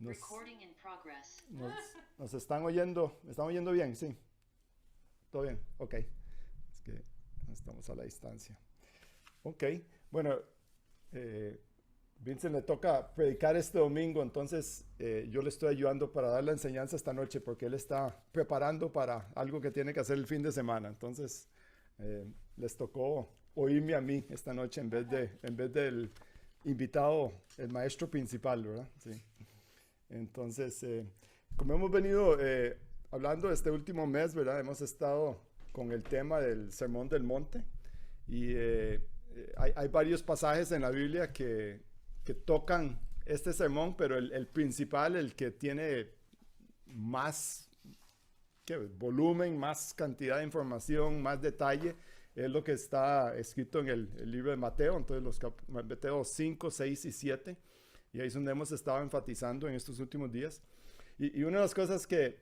Nos, nos, nos están oyendo bien, sí. ¿Todo bien? Ok. Es que estamos a la distancia. Ok. Bueno, Vincent le toca predicar este domingo, entonces yo le estoy ayudando para dar la enseñanza esta noche porque él está preparando para algo que tiene que hacer el fin de semana. Entonces les tocó oírme a mí esta noche en vez del invitado, el maestro principal, ¿verdad? Sí. Entonces, como hemos venido hablando este último mes, ¿verdad? Hemos estado con el tema del Sermón del Monte y hay varios pasajes en la Biblia que tocan este sermón, pero el principal, el que tiene más volumen, más cantidad de información, más detalle, es lo que está escrito en el libro de Mateo, entonces Mateo 5, 6 y 7, y ahí es donde hemos estado enfatizando en estos últimos días. Y una de las cosas que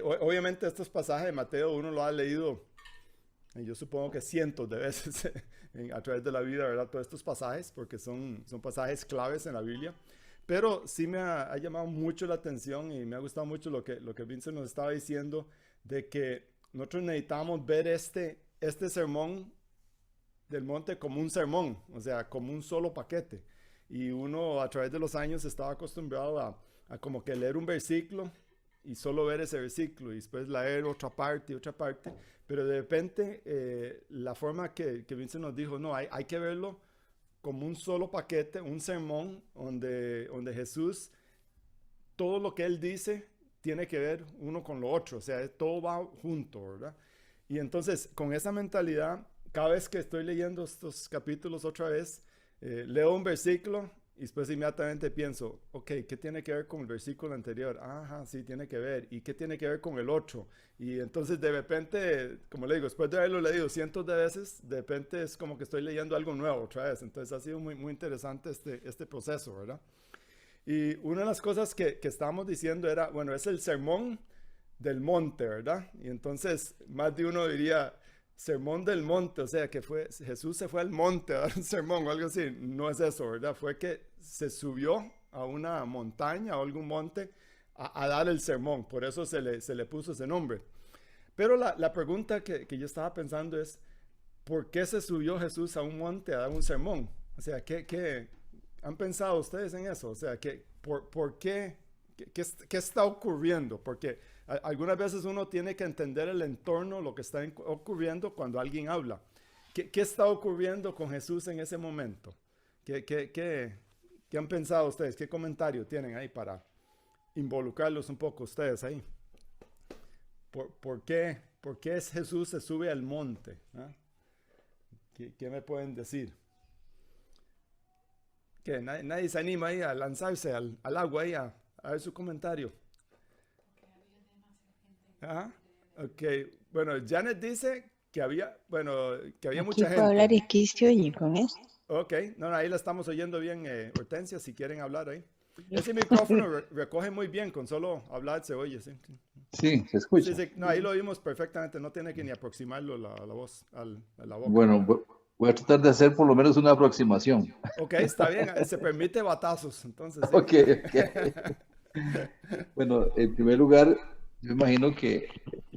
obviamente estos pasajes de Mateo uno lo ha leído, yo supongo que cientos de veces a través de la vida, ¿verdad? Todos estos pasajes, porque son pasajes claves en la Biblia. Pero sí me ha llamado mucho la atención y me ha gustado mucho lo que Vincent nos estaba diciendo, de que nosotros necesitamos ver este sermón del monte como un sermón, o sea, como un solo paquete. Y uno a través de los años estaba acostumbrado a como que leer un versículo y solo ver ese versículo y después leer otra parte, pero de repente la forma que Vincent nos dijo, no, hay que verlo como un solo paquete, un sermón donde Jesús, todo lo que él dice tiene que ver uno con lo otro, o sea, todo va junto, ¿verdad? Y entonces, con esa mentalidad, cada vez que estoy leyendo estos capítulos otra vez, leo un versículo y después inmediatamente pienso, ok, ¿qué tiene que ver con el versículo anterior? Ajá, sí, tiene que ver. ¿Y qué tiene que ver con el otro? Y entonces de repente, como le digo, después de haberlo leído cientos de veces, de repente es como que estoy leyendo algo nuevo otra vez. Entonces ha sido muy, muy interesante este proceso, ¿verdad? Y una de las cosas que estábamos diciendo era, bueno, es el sermón del monte, ¿verdad? Y entonces más de uno diría, sermón del monte, o sea, que Jesús se fue al monte a dar un sermón o algo así. No es eso, ¿verdad? Fue que se subió a una montaña o algún monte a dar el sermón, por eso se le puso ese nombre. Pero la pregunta que yo estaba pensando es, ¿por qué se subió Jesús a un monte a dar un sermón? O sea, ¿qué han pensado ustedes en eso? O sea, ¿por qué? ¿Qué está ocurriendo? Porque algunas veces uno tiene que entender el entorno, lo que está ocurriendo cuando alguien habla. ¿Qué está ocurriendo con Jesús en ese momento? ¿Qué han pensado ustedes? ¿Qué comentario tienen ahí para involucrarlos un poco ustedes ahí? ¿Por qué Jesús se sube al monte? ¿Ah? ¿Qué me pueden decir? Que nadie se anima ahí a lanzarse al agua ahí a ver su comentario. Ajá. Ok, bueno, Janet dice que había Aquí mucha puedo hablar gente. y aquí se oye con esto. Ok, no, ahí la estamos oyendo bien, Hortensia, si quieren hablar ahí. Ese micrófono recoge muy bien, con solo hablar se oye, sí. Sí, se Sí, escucha. sí, no, ahí lo oímos perfectamente, no tiene que ni aproximarlo la voz a la boca. Bueno, voy a tratar de hacer por lo menos una aproximación. Ok, está bien, se permite batazos, entonces sí. Ok, ok. Bueno, en primer lugar, yo imagino que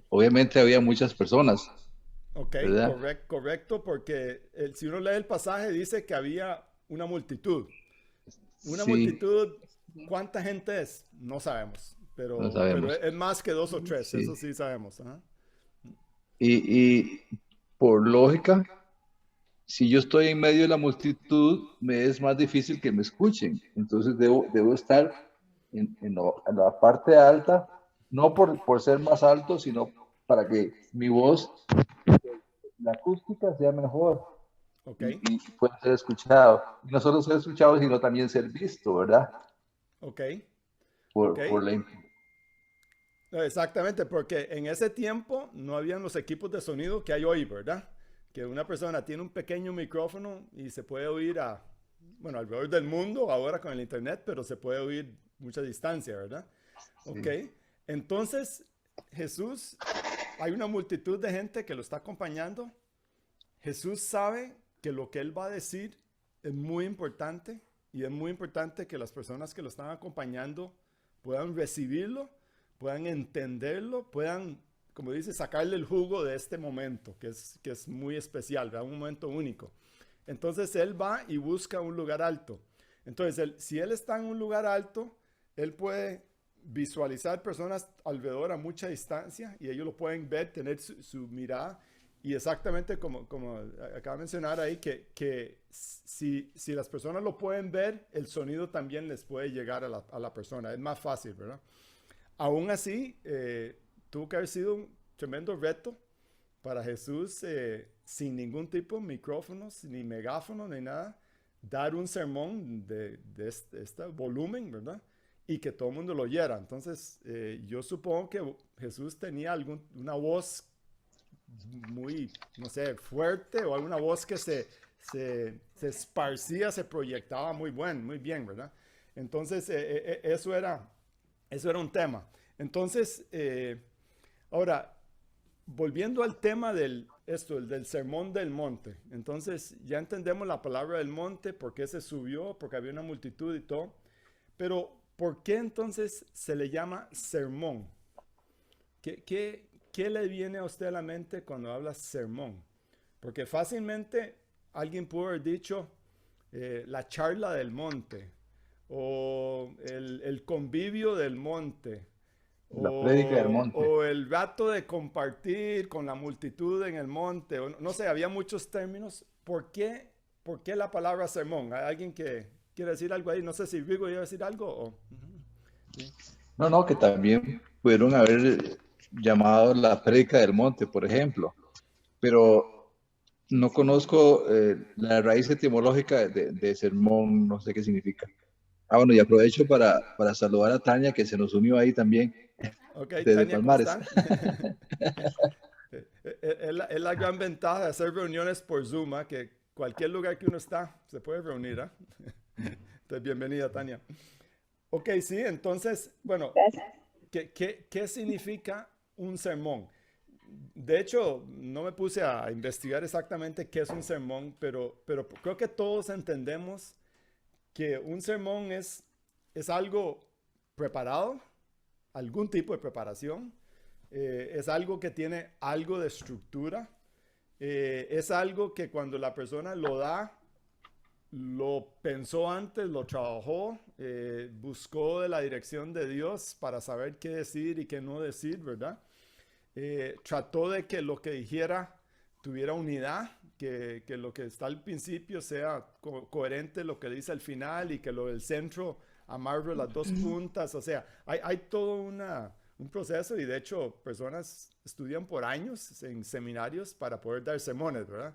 obviamente había muchas personas, Ok, ¿verdad? correcto, porque si uno lee el pasaje dice que había una multitud. Una Sí, multitud, ¿cuánta gente es? No sabemos, no pero sabemos. es más que dos o tres, eso Sí. sí sabemos. Ajá. Y por lógica, si yo estoy en medio de la multitud, me es más difícil que me escuchen. Entonces debo estar en la parte alta, no por ser más alto, sino para que mi voz, la acústica sea mejor Ok, y pueda ser escuchado. Y no solo ser escuchado, sino también ser visto, ¿verdad? ok, ok. Por la... No, exactamente, porque en ese tiempo no habían los equipos de sonido que hay hoy, ¿verdad? Que una persona tiene un pequeño micrófono y se puede oír bueno, alrededor del mundo ahora con el internet, pero se puede oír mucha distancia, ¿verdad? Ok, Sí, entonces Jesús, hay una multitud de gente que lo está acompañando. Jesús sabe que lo que él va a decir es muy importante y es muy importante que las personas que lo están acompañando puedan recibirlo, puedan entenderlo, puedan, como dice, sacarle el jugo de este momento, que es muy especial, ¿verdad? Un momento único. Entonces él va y busca un lugar alto. Entonces, si él está en un lugar alto, él puede visualizar personas alrededor a mucha distancia y ellos lo pueden ver, tener su mirada. Y exactamente como acaba de mencionar ahí, que si las personas lo pueden ver, el sonido también les puede llegar a la persona. Es más fácil, ¿verdad? Aún así, tuvo que haber sido un tremendo reto para Jesús, sin ningún tipo de micrófonos, ni megáfono, ni nada, dar un sermón de este volumen, ¿verdad? Y que todo el mundo lo oyera. Entonces, yo supongo que Jesús tenía una voz muy, no sé, fuerte, o alguna voz que se esparcía, se proyectaba muy bien, ¿verdad? Entonces, eso era un tema. Entonces, ahora, volviendo al tema del sermón del monte. Entonces, ya entendemos la palabra del monte, por qué se subió, porque había una multitud y todo. Pero, ¿por qué entonces se le llama sermón? ¿Qué le viene a usted a la mente cuando habla sermón? Porque fácilmente alguien pudo haber dicho la charla del monte, o el convivio del monte, La prédica del monte. o el rato de compartir con la multitud en el monte, o no sé, había muchos términos. ¿Por qué la palabra sermón? ¿Hay alguien que quiere decir algo ahí? No sé si Vigo iba a decir algo. Sí. No, que también pudieron haber llamado la prédica del monte, por ejemplo, pero no conozco la raíz etimológica de sermón, no sé qué significa. Bueno, y aprovecho para saludar a Tania, que se nos unió ahí también, Ok, desde Tania, ¿cómo Palmares. están? Es la gran ventaja de hacer reuniones por Zoom, que cualquier lugar que uno está se puede reunir. Entonces, bienvenida, Tania. Ok, sí, entonces, bueno, ¿qué significa un sermón? De hecho, no me puse a investigar exactamente qué es un sermón, pero creo que todos entendemos que un sermón es algo preparado, algún tipo de preparación, es algo que tiene algo de estructura, es algo que cuando la persona lo da, lo pensó antes, lo trabajó, buscó de la dirección de Dios para saber qué decir y qué no decir, ¿verdad? Trató de que lo que dijera tuviera unidad, que lo que está al principio sea coherente lo que dice al final, y que lo del centro amarre las dos puntas. O sea, hay todo un proceso, y de hecho personas estudian por años en seminarios para poder dar sermones, ¿verdad?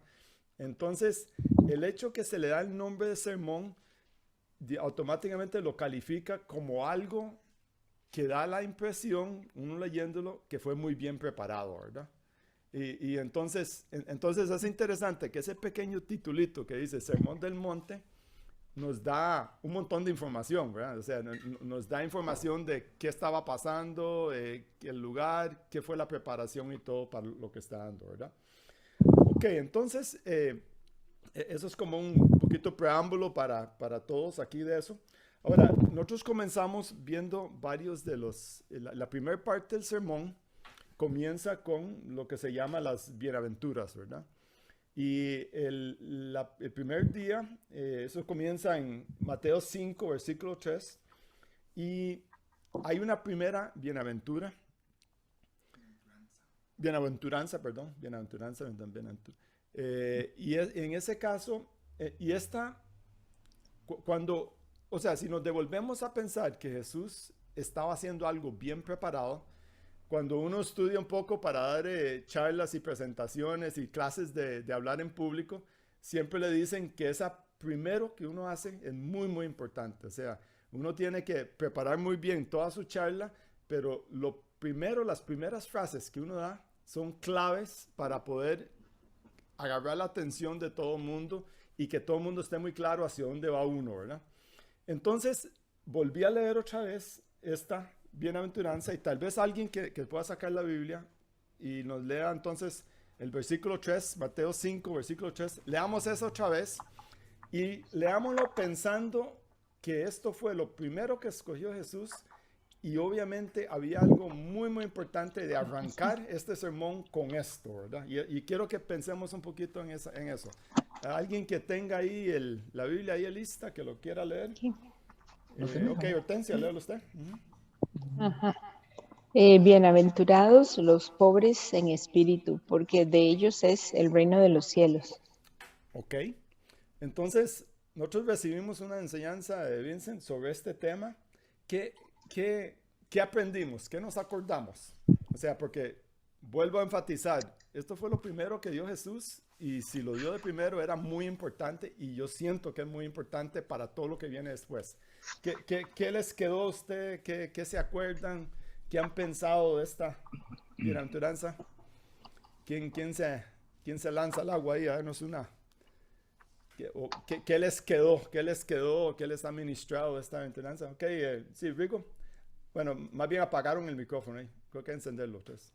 Entonces, el hecho que se le da el nombre de sermón automáticamente lo califica como algo que da la impresión, uno leyéndolo, que fue muy bien preparado, ¿verdad? Y entonces es interesante que ese pequeño titulito que dice Sermón del Monte nos da un montón de información, ¿verdad? O sea, nos da información de qué estaba pasando, el lugar, qué fue la preparación y todo para lo que está dando, ¿verdad? Ok, entonces eso es como un poquito preámbulo para todos aquí de eso. Ahora, nosotros comenzamos viendo varios de la primera parte del sermón comienza con lo que se llama las bienaventuras, ¿verdad? Y el primer día, eso comienza en Mateo 5, versículo 3, y hay una primera bienaventuranza, y en ese caso, cuando, o sea, si nos devolvemos a pensar que Jesús estaba haciendo algo bien preparado, cuando uno estudia un poco para dar charlas y presentaciones y clases de hablar en público, siempre le dicen que esa primero que uno hace es muy, muy importante. O sea, uno tiene que preparar muy bien toda su charla, pero las primeras frases que uno da son claves para poder agarrar la atención de todo el mundo y que todo el mundo esté muy claro hacia dónde va uno, ¿verdad? Entonces, volví a leer otra vez esta bienaventuranza, y tal vez alguien que pueda sacar la Biblia y nos lea entonces el versículo 3, Mateo 5, versículo 3. Leamos eso otra vez y leámoslo pensando que esto fue lo primero que escogió Jesús y obviamente había algo muy, muy importante de arrancar este sermón con esto, ¿verdad? Y quiero que pensemos un poquito en eso. Alguien que tenga ahí la Biblia ahí lista, que lo quiera leer. Ok, Hortensia, léelo usted. Ajá. Bienaventurados los pobres en espíritu, porque de ellos es el reino de los cielos. Ok, entonces nosotros recibimos una enseñanza de Vincent sobre este tema. ¿Qué aprendimos? ¿Qué nos acordamos? O sea, porque vuelvo a enfatizar, esto fue lo primero que dio Jesús y si lo dio de primero era muy importante y yo siento que es muy importante para todo lo que viene después. ¿Qué les quedó a usted? ¿Qué se acuerdan? ¿Qué han pensado de esta bienaventuranza? ¿Quién se lanza al agua ahí a darnos una? ¿Qué les quedó? ¿Qué les quedó? ¿Qué les ha ministrado esta bienaventuranza? Ok, sí, Rico. Bueno, más bien apagaron el micrófono ahí. Creo que hay que encenderlo. Entonces.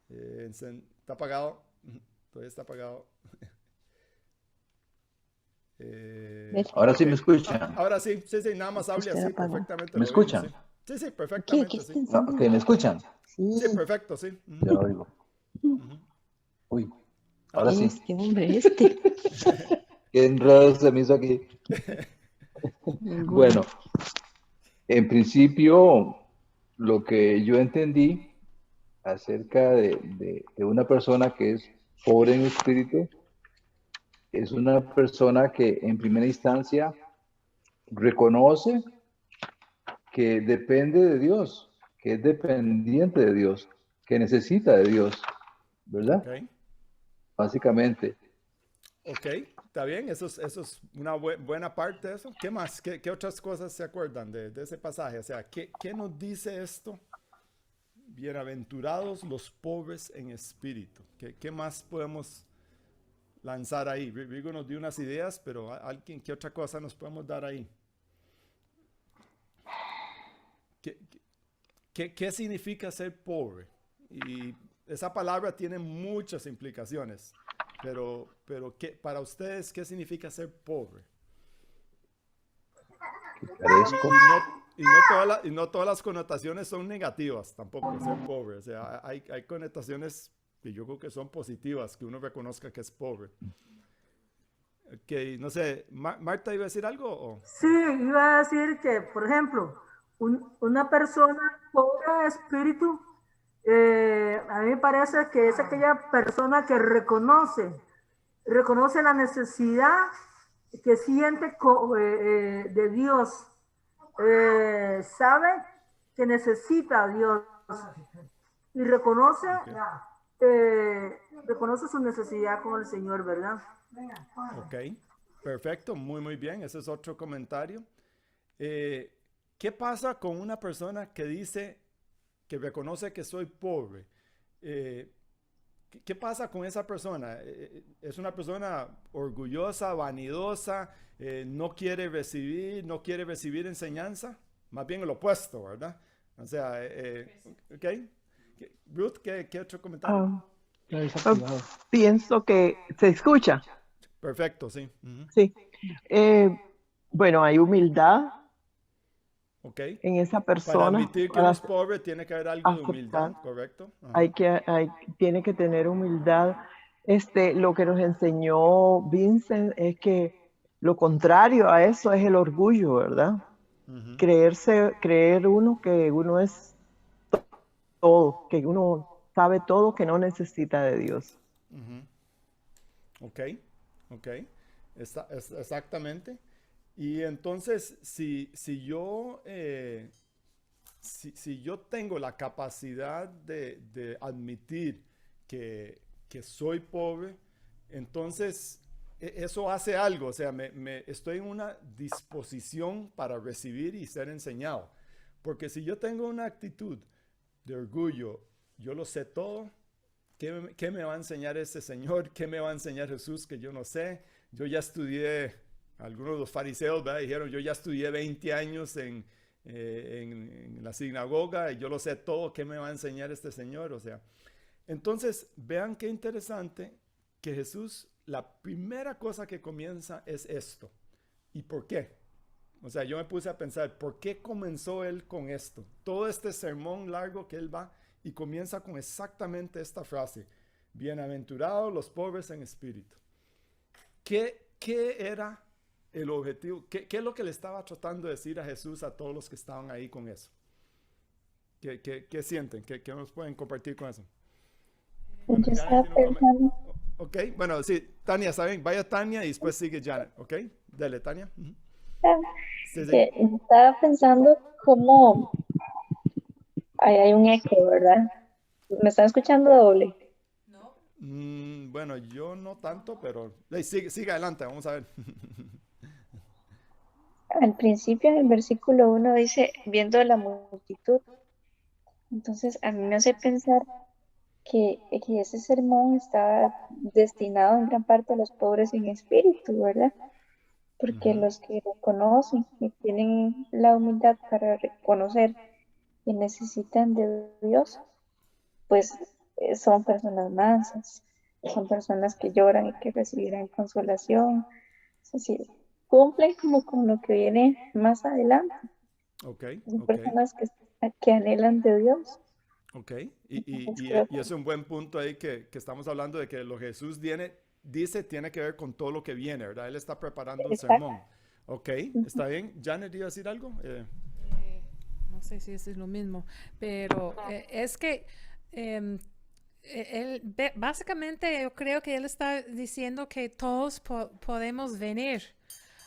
¿Está apagado? Todavía está apagado. Ahora sí okay. me escuchan. Ahora sí, nada más hable así, perfectamente. ¿Me lo oímos, escuchan? Sí, perfectamente, sí. ¿Que me escuchan? Sí, perfecto, sí. Ya lo oigo. Uy, ahora sí. ¿Qué hombre este? ¿Qué enredo se me hizo aquí? Bueno, en principio, lo que yo entendí acerca de una persona que es pobre en espíritu, es una persona que en primera instancia reconoce que depende de Dios, que es dependiente de Dios, que necesita de Dios, ¿verdad? Okay. Básicamente. Ok, está bien, eso es una buena parte de eso. ¿Qué más? ¿Qué otras cosas se acuerdan de ese pasaje? O sea, ¿qué nos dice esto? Bienaventurados los pobres en espíritu. ¿Qué más podemos lanzar ahí? Rigo nos dio unas ideas, pero ¿qué otra cosa nos podemos dar ahí? ¿Qué significa ser pobre? Y esa palabra tiene muchas implicaciones, pero para ustedes, ¿qué significa ser pobre? Y no todas las connotaciones son negativas tampoco, ser pobre. O sea, hay connotaciones que yo creo que son positivas, que uno reconozca que es pobre. Ok, no sé, Marta, ¿iba a decir algo? ¿O? Sí, iba a decir que, por ejemplo, una persona pobre de espíritu, a mí me parece que es aquella persona que reconoce la necesidad que siente de Dios, sabe que necesita a Dios y reconoce su necesidad con el Señor, ¿verdad? Ok, perfecto, muy bien, ese es otro comentario. ¿Qué pasa con una persona que dice, que reconoce que soy pobre? ¿Qué pasa con esa persona? ¿Es una persona orgullosa, vanidosa, no quiere recibir enseñanza? Más bien el opuesto, ¿verdad? O sea, ok. Ruth, ¿qué otro comentario? Pienso que se escucha. Perfecto, sí. Sí. Bueno, hay humildad Okay. en esa Para persona. admitir que uno es pobre tiene que haber algo de humildad, ¿correcto? Tiene que tener humildad. Lo que nos enseñó Vincent es que lo contrario a eso es el orgullo, ¿verdad? Creer uno que uno es todo, que uno sabe todo, que no necesita de Dios. Ok. Exactamente. Y entonces, si yo tengo la capacidad de admitir que soy pobre, entonces eso hace algo, o sea, estoy en una disposición para recibir y ser enseñado. Porque si yo tengo una actitud de orgullo, yo lo sé todo, ¿qué me va a enseñar ese Señor? ¿Qué me va a enseñar Jesús que yo no sé? Yo ya estudié, algunos de los fariseos, ¿verdad? Dijeron, yo ya estudié 20 años en la sinagoga y yo lo sé todo, ¿qué me va a enseñar este Señor? O sea, entonces vean qué interesante que Jesús, la primera cosa que comienza es esto. ¿Y por qué? O sea, yo me puse a pensar, ¿por qué comenzó él con esto? Todo este sermón largo que él va y comienza con exactamente esta frase, bienaventurados los pobres en espíritu. ¿Qué era el objetivo? ¿Qué es lo que le estaba tratando de decir a Jesús a todos los que estaban ahí con eso? ¿Qué sienten? ¿Qué nos pueden compartir con eso? Bueno, Yo Janet estaba tiene un pensando, Ok, bueno, sí, Tania, ¿saben? Vaya Tania y después sigue Janet, ¿ok? Dale, Tania. Sí, sí. que estaba pensando cómo ahí hay un eco, ¿verdad? ¿Me están escuchando doble? Bueno, yo no tanto, pero sigue adelante, vamos a ver. Al principio, en el versículo 1 dice, viendo la multitud. Entonces, a mí me hace pensar que ese sermón estaba destinado en gran parte a los pobres en espíritu, ¿verdad? Porque Ujú. los que lo conocen y tienen la humildad para reconocer que necesitan de Dios, pues son personas mansas, son personas que lloran y que recibirán consolación. Es decir, cumplen como con lo que viene más adelante. Ok, Son ok, personas que anhelan de Dios. ok. Entonces creo Y que es un buen punto ahí que estamos hablando de que lo que Jesús dice tiene que ver con todo lo que viene, ¿verdad? Él está preparando el exacto. sermón. Ok, está bien. Janet, ¿iba a decir algo? No sé si eso es lo mismo, pero es que em, básicamente yo creo que él está diciendo que todos podemos venir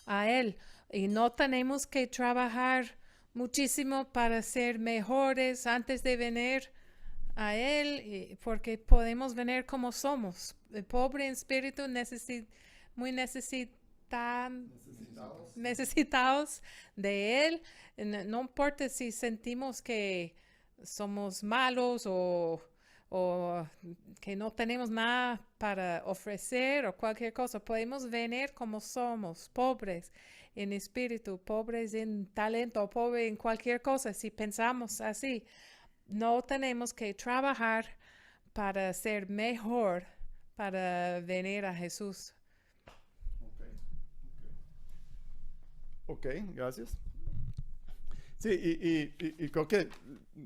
a él y no tenemos que trabajar muchísimo para ser mejores antes de venir a él, porque podemos venir como somos, pobre en espíritu, muy necesitados de él. No importa si sentimos que somos malos o que no tenemos nada para ofrecer o cualquier cosa. Podemos venir como somos, pobres en espíritu, pobres en talento, pobres en cualquier cosa. Si pensamos así, no tenemos que trabajar para ser mejor, para venir a Jesús. Ok, gracias. Sí, y creo que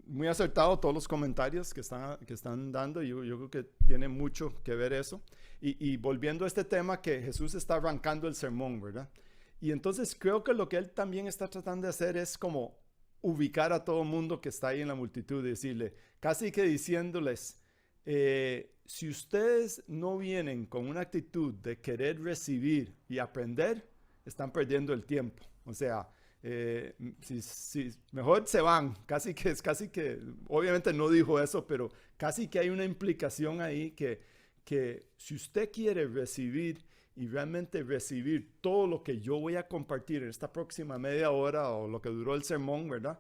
muy acertado todos los comentarios que están dando. Yo creo que tiene mucho que ver eso. Y volviendo a este tema que Jesús está arrancando el sermón, ¿verdad? Y entonces creo que lo que él también está tratando de hacer es como ubicar a todo el mundo que está ahí en la multitud y decirle, casi que diciéndoles, si ustedes no vienen con una actitud de querer recibir y aprender, están perdiendo el tiempo. O sea, si mejor se van, casi que, obviamente no dijo eso, pero casi que hay una implicación ahí que si usted quiere recibir y realmente recibir todo lo que yo voy a compartir en esta próxima media hora o lo que duró el sermón, ¿verdad?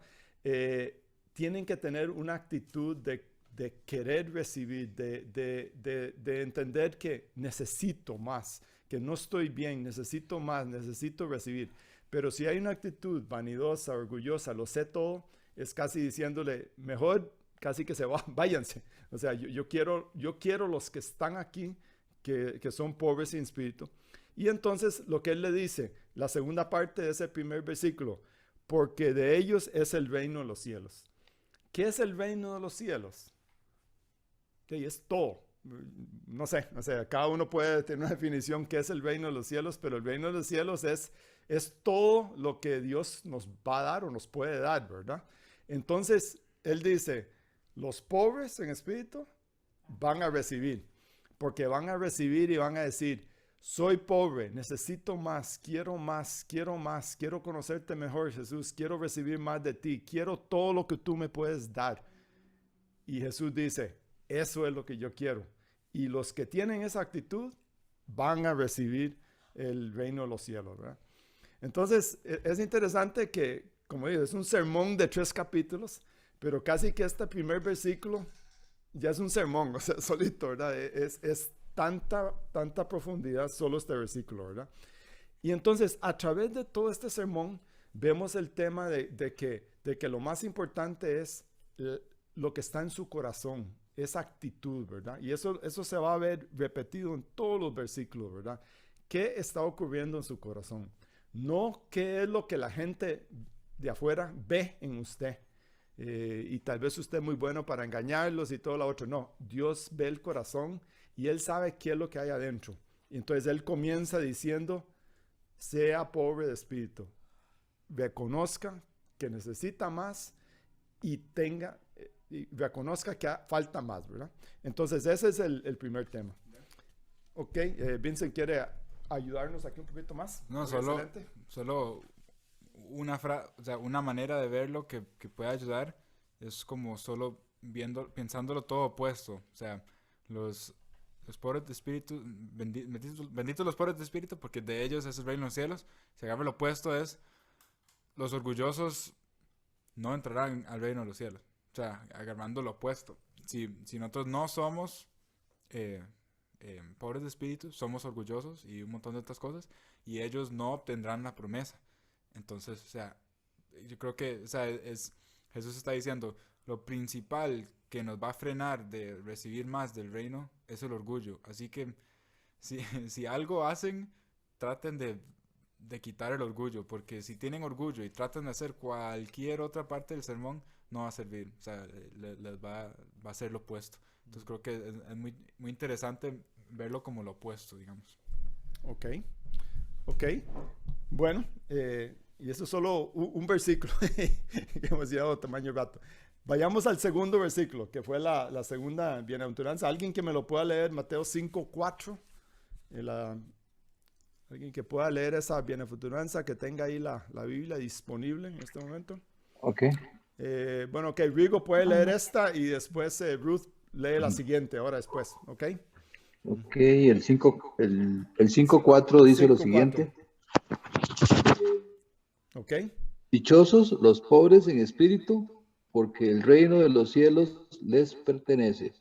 Tienen que tener una actitud de querer recibir, de entender que necesito más, que no estoy bien, necesito más, necesito recibir. Pero si hay una actitud vanidosa, orgullosa, lo sé todo, es casi diciéndole, mejor casi que váyanse. O sea, yo quiero los que están aquí, que son pobres en espíritu. Y entonces lo que él le dice, la segunda parte de ese primer versículo, porque de ellos es el reino de los cielos. ¿Qué es el reino de los cielos? Okay, es todo. No sé, o sea, cada uno puede tener una definición qué es el reino de los cielos, pero el reino de los cielos es todo lo que Dios nos va a dar o nos puede dar, ¿verdad? Entonces, él dice, los pobres en espíritu van a recibir, porque van a recibir y van a decir, soy pobre, necesito más, quiero más, quiero más, quiero conocerte mejor, Jesús, quiero recibir más de ti, quiero todo lo que tú me puedes dar. Y Jesús dice, eso es lo que yo quiero. Y los que tienen esa actitud van a recibir el reino de los cielos, ¿verdad? Entonces, es interesante que, como digo, es un sermón de 3 capítulos, pero casi que este primer versículo ya es un sermón, o sea, solito, ¿verdad? Es tanta profundidad solo este versículo, ¿verdad? Y entonces, a través de todo este sermón, vemos el tema de que lo más importante es lo que está en su corazón, esa actitud, ¿verdad? Y eso se va a ver repetido en todos los versículos, ¿verdad? ¿Qué está ocurriendo en su corazón? no qué es lo que la gente de afuera ve en usted. Y tal vez usted es muy bueno para engañarlos y todo lo otro. No, Dios ve el corazón y Él sabe qué es lo que hay adentro. Y entonces Él comienza diciendo, sea pobre de espíritu, reconozca que necesita más y reconozca que falta más, ¿verdad? Entonces ese es el primer tema. Ok, Vincent quiere ayudarnos aquí un poquito más. No, Excelente. solo una manera de verlo que puede ayudar es como solo pensándolo todo opuesto. O sea, los pobres de espíritu, benditos los pobres de espíritu, porque de ellos es el reino de los cielos. Si agarra lo opuesto es, los orgullosos no entrarán al reino de los cielos. O sea, agarrando lo opuesto. Si nosotros no somos pobres de espíritu, somos orgullosos y un montón de otras cosas, y ellos no obtendrán la promesa. Entonces, o sea, yo creo que, o sea, Jesús está diciendo, lo principal que nos va a frenar de recibir más del reino es el orgullo. Así que, si algo hacen, traten de quitar el orgullo, porque si tienen orgullo y tratan de hacer cualquier otra parte del sermón, no va a servir. O sea, les va a ser lo opuesto. Entonces, creo que es muy, muy interesante verlo como lo opuesto, digamos. Ok. Bueno, y eso es solo un versículo que hemos llevado tamaño rato. Vayamos al segundo versículo, que fue la segunda bienaventuranza. ¿Alguien que me lo pueda leer? Mateo 5:4. Alguien que pueda leer esa bienaventuranza, que tenga ahí la Biblia disponible en este momento. Ok. Bueno, ok, Rigo puede leer esta y después Ruth lee la siguiente, ahora después, ¿ok? Ok, el 5:4 dice lo 5:4. siguiente. Ok. Dichosos los pobres en espíritu, porque el reino de los cielos les pertenece.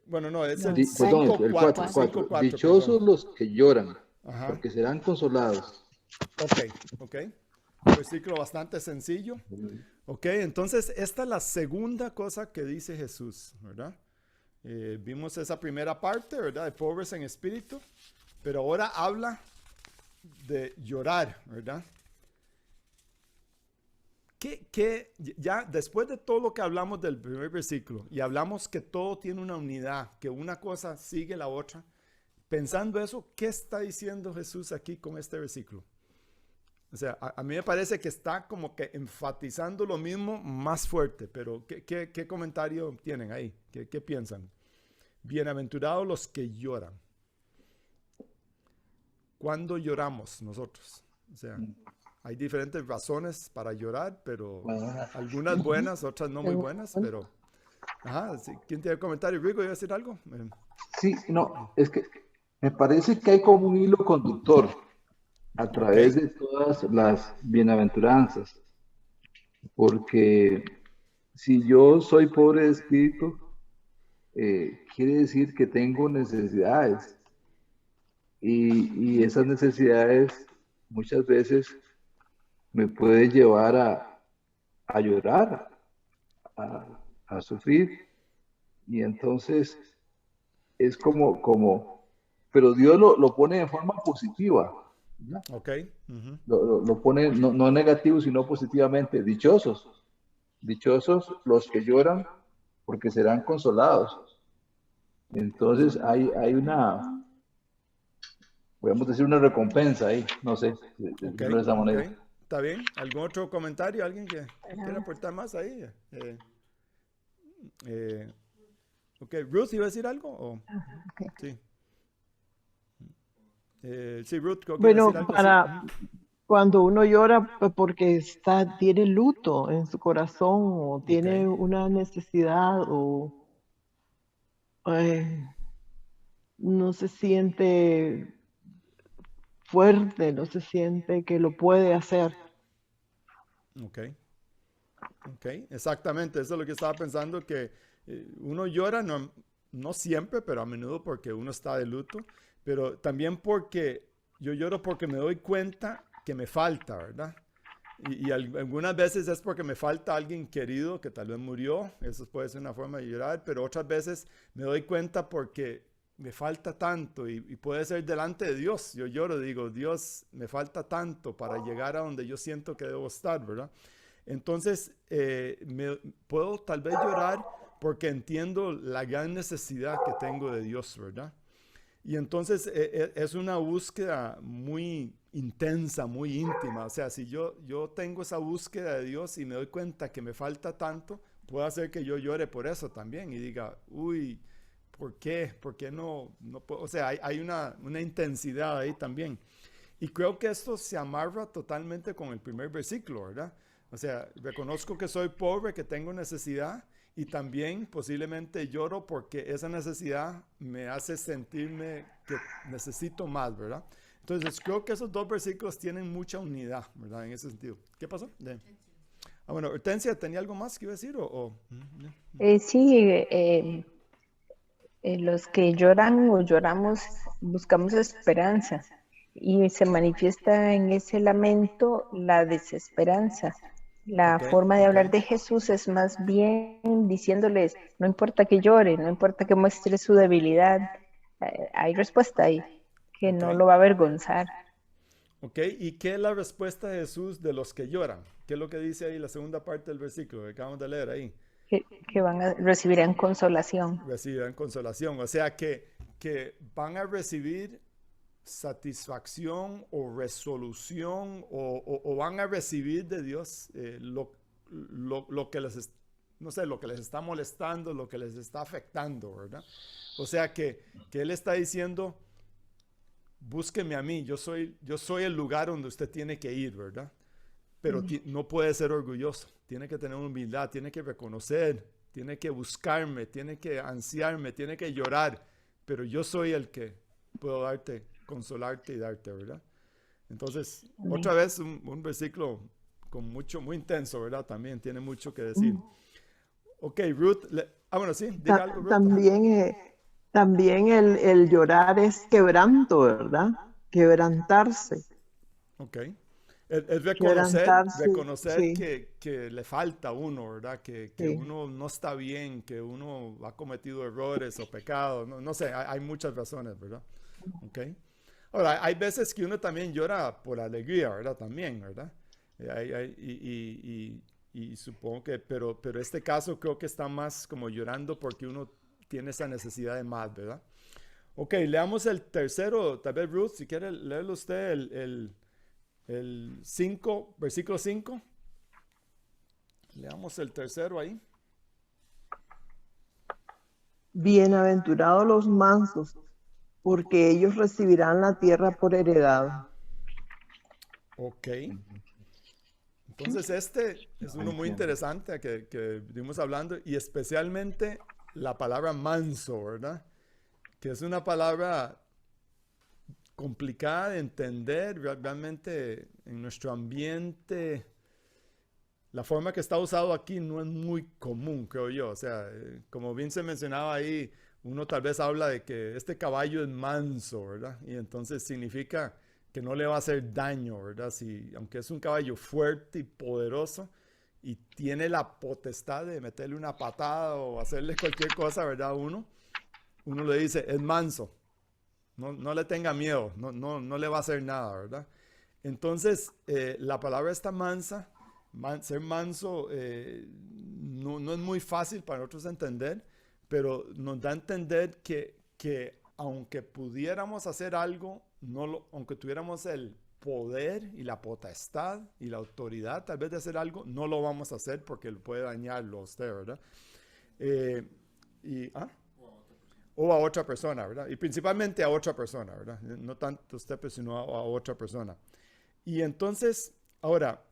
Bueno, no, es el Perdón, el 5:4. 4. Dichosos los que lloran, Ajá. porque serán consolados. Ok. Un versículo bastante sencillo. Ok, entonces esta es la segunda cosa que dice Jesús, ¿verdad? Vimos esa primera parte, ¿verdad? De pobres en espíritu, pero ahora habla de llorar, ¿verdad? Ya después de todo lo que hablamos del primer versículo y hablamos que todo tiene una unidad, que una cosa sigue la otra, pensando eso, ¿qué está diciendo Jesús aquí con este versículo? O sea, a mí me parece que está como que enfatizando lo mismo más fuerte, pero ¿qué comentario tienen ahí? ¿Qué piensan? Bienaventurados los que lloran. ¿Cuándo lloramos nosotros? O sea, hay diferentes razones para llorar, pero algunas buenas, otras no muy buenas, pero... Ajá, sí. ¿Quién tiene comentario? Rigo, ¿iba a decir algo? Sí, no, es que me parece que hay como un hilo conductor a través de todas las bienaventuranzas, porque si yo soy pobre de espíritu, quiere decir que tengo necesidades, y esas necesidades muchas veces me pueden llevar a llorar, a sufrir, y entonces es pero Dios lo pone de forma positiva, ¿no? Ok. Lo pone no negativo, sino positivamente. Dichosos los que lloran, porque serán consolados. Entonces hay una, podemos decir, una recompensa ahí, no sé, de esa manera. Okay. ¿Está bien? ¿Algún otro comentario? ¿Alguien que quiera aportar más ahí? Ok, Ruth, ¿iba a decir algo? Okay. Sí. Sí, Ruth, creo que bueno, iba a decir algo. cuando uno llora porque tiene luto en su corazón o tiene una necesidad o no se siente fuerte, no se siente que lo puede hacer. Ok, exactamente, eso es lo que estaba pensando, que uno llora, no siempre, pero a menudo porque uno está de luto, pero también porque yo lloro porque me doy cuenta que me falta, ¿verdad? Y algunas veces es porque me falta alguien querido que tal vez murió, eso puede ser una forma de llorar, pero otras veces me doy cuenta porque me falta tanto y puede ser delante de Dios. Yo lloro, digo, Dios, me falta tanto para llegar a donde yo siento que debo estar, ¿verdad? Entonces, puedo tal vez llorar porque entiendo la gran necesidad que tengo de Dios, ¿verdad? Y entonces es una búsqueda muy intensa, muy íntima. O sea, si yo tengo esa búsqueda de Dios y me doy cuenta que me falta tanto, puede hacer que yo llore por eso también y diga, uy, ¿por qué? ¿Por qué no puedo? O sea, hay una intensidad ahí también. Y creo que esto se amarra totalmente con el primer versículo, ¿verdad? O sea, reconozco que soy pobre, que tengo necesidad y también posiblemente lloro porque esa necesidad me hace sentirme que necesito más, ¿verdad? Entonces, creo que esos dos versículos tienen mucha unidad, ¿verdad? En ese sentido. ¿Qué pasó? Bueno, Hortensia, ¿tenía algo más que iba a decir? Sí, los que lloran o lloramos buscamos esperanza y se manifiesta en ese lamento la desesperanza. La Ok, forma de hablar ok. de Jesús es más bien diciéndoles, no importa que llore, no importa que muestre su debilidad, hay respuesta ahí, que Ok. no lo va a avergonzar, Ok, ¿y qué es la respuesta de Jesús de los que lloran? ¿Qué es lo que dice ahí la segunda parte del versículo que acabamos de leer ahí? que recibirán consolación. Recibirán consolación. O sea que van a recibir satisfacción o resolución o van a recibir de Dios lo que les, no sé, lo que les está molestando, lo que les está afectando, ¿verdad? O sea que Él está diciendo, búsqueme a mí, yo soy el lugar donde usted tiene que ir, ¿verdad? Pero no puede ser orgulloso, tiene que tener humildad, tiene que reconocer, tiene que buscarme, tiene que ansiarme, tiene que llorar, pero yo soy el que puedo darte, consolarte y darte, ¿verdad? Entonces, otra vez un versículo con muy intenso, ¿verdad? También tiene mucho que decir. Ok, Ruth, bueno, sí, diga algo, Ruth. También el llorar es quebranto, ¿verdad? Quebrantarse. Ok. Es Quebrantarse, reconocer sí, que le falta a uno, ¿verdad? Que sí. uno no está bien, que uno ha cometido errores o pecados, no sé, hay muchas razones, ¿verdad? Ok. Ahora, hay veces que uno también llora por alegría, ¿verdad? También, ¿verdad? Y supongo que, pero este caso creo que está más como llorando porque uno tiene esa necesidad de más, ¿verdad? Ok, leamos el tercero, tal vez Ruth, si quiere leerlo usted, el 5, versículo 5. Leamos el tercero ahí. Bienaventurados los mansos, porque ellos recibirán la tierra por heredad. Ok. Entonces este es uno muy interesante que vimos hablando y especialmente la palabra manso, ¿verdad? Que es una palabra complicada de entender realmente en nuestro ambiente. La forma que está usado aquí no es muy común, creo yo. O sea, como bien se mencionaba ahí, uno tal vez habla de que este caballo es manso, ¿verdad? Y entonces significa que no le va a hacer daño, ¿verdad? Aunque es un caballo fuerte y poderoso y tiene la potestad de meterle una patada o hacerle cualquier cosa, ¿verdad? Uno le dice, es manso, no le tenga miedo, no le va a hacer nada, ¿verdad? Entonces, la palabra está mansa. Ser manso no es muy fácil para nosotros entender, pero nos da a entender que aunque pudiéramos hacer algo, aunque tuviéramos el poder y la potestad y la autoridad tal vez de hacer algo, no lo vamos a hacer porque puede dañarlo a usted, ¿verdad? O a otra persona, ¿verdad? Y principalmente a otra persona, ¿verdad? No tanto usted, pero sino a otra persona. Y entonces, ahora,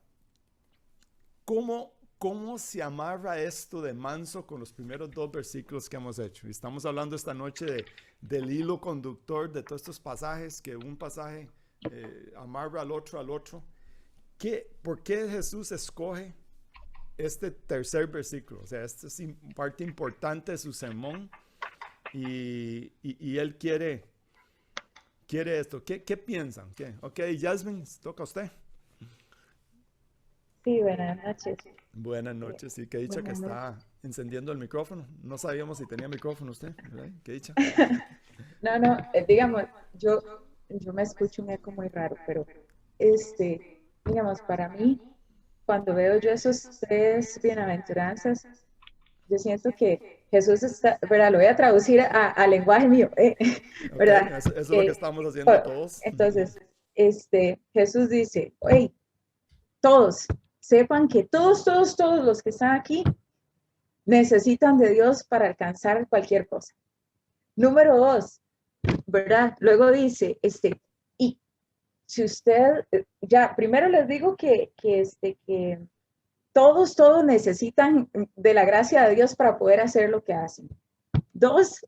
¿Cómo se amarra esto de manso con los primeros dos versículos que hemos hecho? Y estamos hablando esta noche del hilo conductor de todos estos pasajes, que un pasaje amarra al otro. ¿Por qué Jesús escoge este tercer versículo? O sea, esta es parte importante de su sermón y él quiere esto. ¿Qué piensan? Ok, Jasmine, toca a usted. Sí, buenas noches. Buenas noches. Sí, qué dicha que Buenas noches. está encendiendo el micrófono. No sabíamos si tenía micrófono usted, ¿verdad? Qué dicha. No, no, digamos, yo, yo me escucho un eco muy raro, pero digamos, para mí, cuando veo yo esos tres bienaventuranzas, yo siento que Jesús está, ¿verdad? Lo voy a traducir a lenguaje mío, Ok, ¿verdad? eso es lo que Que, estamos haciendo todos. entonces, Jesús dice, oye, todos, sepan que todos los que están aquí necesitan de Dios para alcanzar cualquier cosa. Número 2, ¿verdad? Luego dice, y si usted, ya, primero les digo que todos necesitan de la gracia de Dios para poder hacer lo que hacen. 2,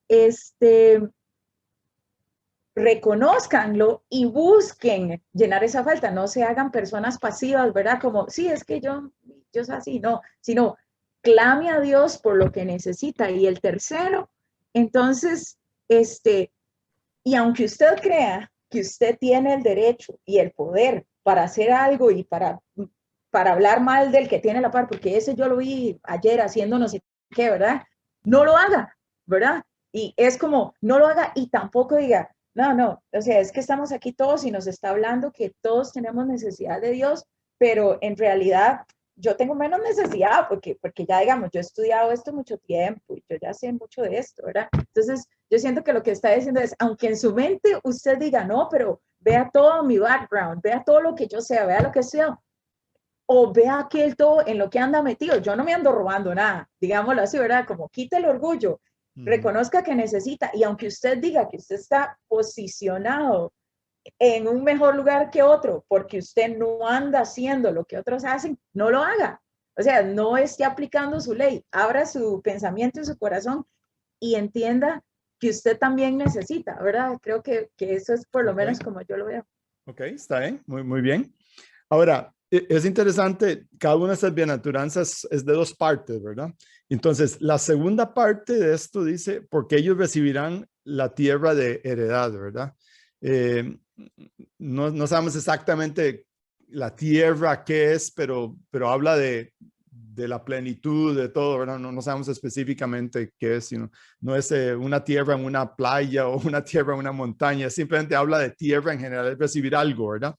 reconózcanlo y busquen llenar esa falta, no se hagan personas pasivas, ¿verdad? Como, sí, es que yo soy así, no, sino clame a Dios por lo que necesita. Y el tercero, entonces, y aunque usted crea que usted tiene el derecho y el poder para hacer algo y para hablar mal del que tiene la par, porque ese yo lo vi ayer haciendo no sé qué, ¿verdad? No lo haga, ¿verdad? Y es como, no lo haga y tampoco diga, no, o sea, es que estamos aquí todos y nos está hablando que todos tenemos necesidad de Dios, pero en realidad yo tengo menos necesidad porque ya digamos, yo he estudiado esto mucho tiempo y yo ya sé mucho de esto, ¿verdad? Entonces, yo siento que lo que está diciendo es, aunque en su mente usted diga, no, pero vea todo mi background, vea todo lo que yo sé, vea lo que sé, o vea aquel todo en lo que anda metido, yo no me ando robando nada, digámoslo así, ¿verdad? Como quite el orgullo, reconozca que necesita, y aunque usted diga que usted está posicionado en un mejor lugar que otro, porque usted no anda haciendo lo que otros hacen, no lo haga. O sea, no esté aplicando su ley, abra su pensamiento y su corazón y entienda que usted también necesita, ¿verdad? Creo que eso es por lo menos como yo lo veo. Ok, está bien, muy bien. Ahora, es interesante, cada una de estas bienaventuranzas es de dos partes, ¿verdad? Entonces, la segunda parte de esto dice, porque ellos recibirán la tierra de heredad, ¿verdad? No sabemos exactamente la tierra qué es, pero habla de la plenitud de todo, ¿verdad? No sabemos específicamente qué es, sino, no es una tierra en una playa o una tierra en una montaña, simplemente habla de tierra en general, es recibir algo, ¿verdad?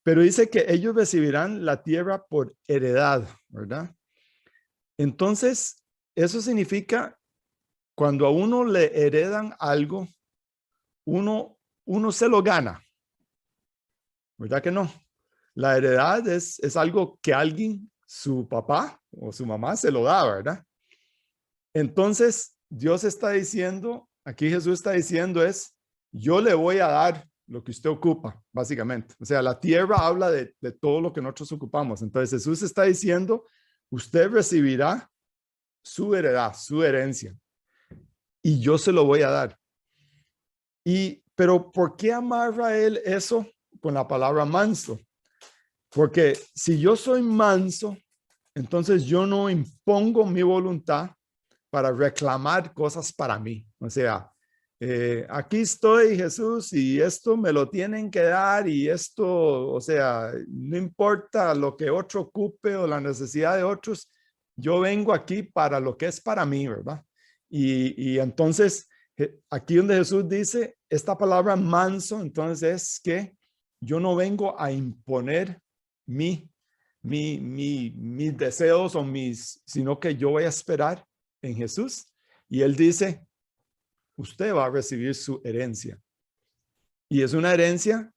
Pero dice que ellos recibirán la tierra por heredad, ¿verdad? Entonces, eso significa cuando a uno le heredan algo, uno se lo gana, ¿verdad que no? La heredad es algo que alguien, su papá o su mamá se lo da, ¿verdad? Entonces, Dios está diciendo, aquí Jesús está diciendo es, yo le voy a dar lo que usted ocupa, básicamente. O sea, la tierra habla de todo lo que nosotros ocupamos. Entonces, Jesús está diciendo, usted recibirá su heredad, su herencia, y yo se lo voy a dar. Pero ¿por qué amarra él eso con la palabra manso? Porque si yo soy manso, entonces yo no impongo mi voluntad para reclamar cosas para mí. O sea, aquí estoy, Jesús, y esto me lo tienen que dar, y esto, o sea, no importa lo que otro ocupe o la necesidad de otros, yo vengo aquí para lo que es para mí, ¿verdad? Y entonces, aquí donde Jesús dice, esta palabra manso, entonces es que yo no vengo a imponer mis deseos o sino que yo voy a esperar en Jesús. Y él dice, usted va a recibir su herencia. Y es una herencia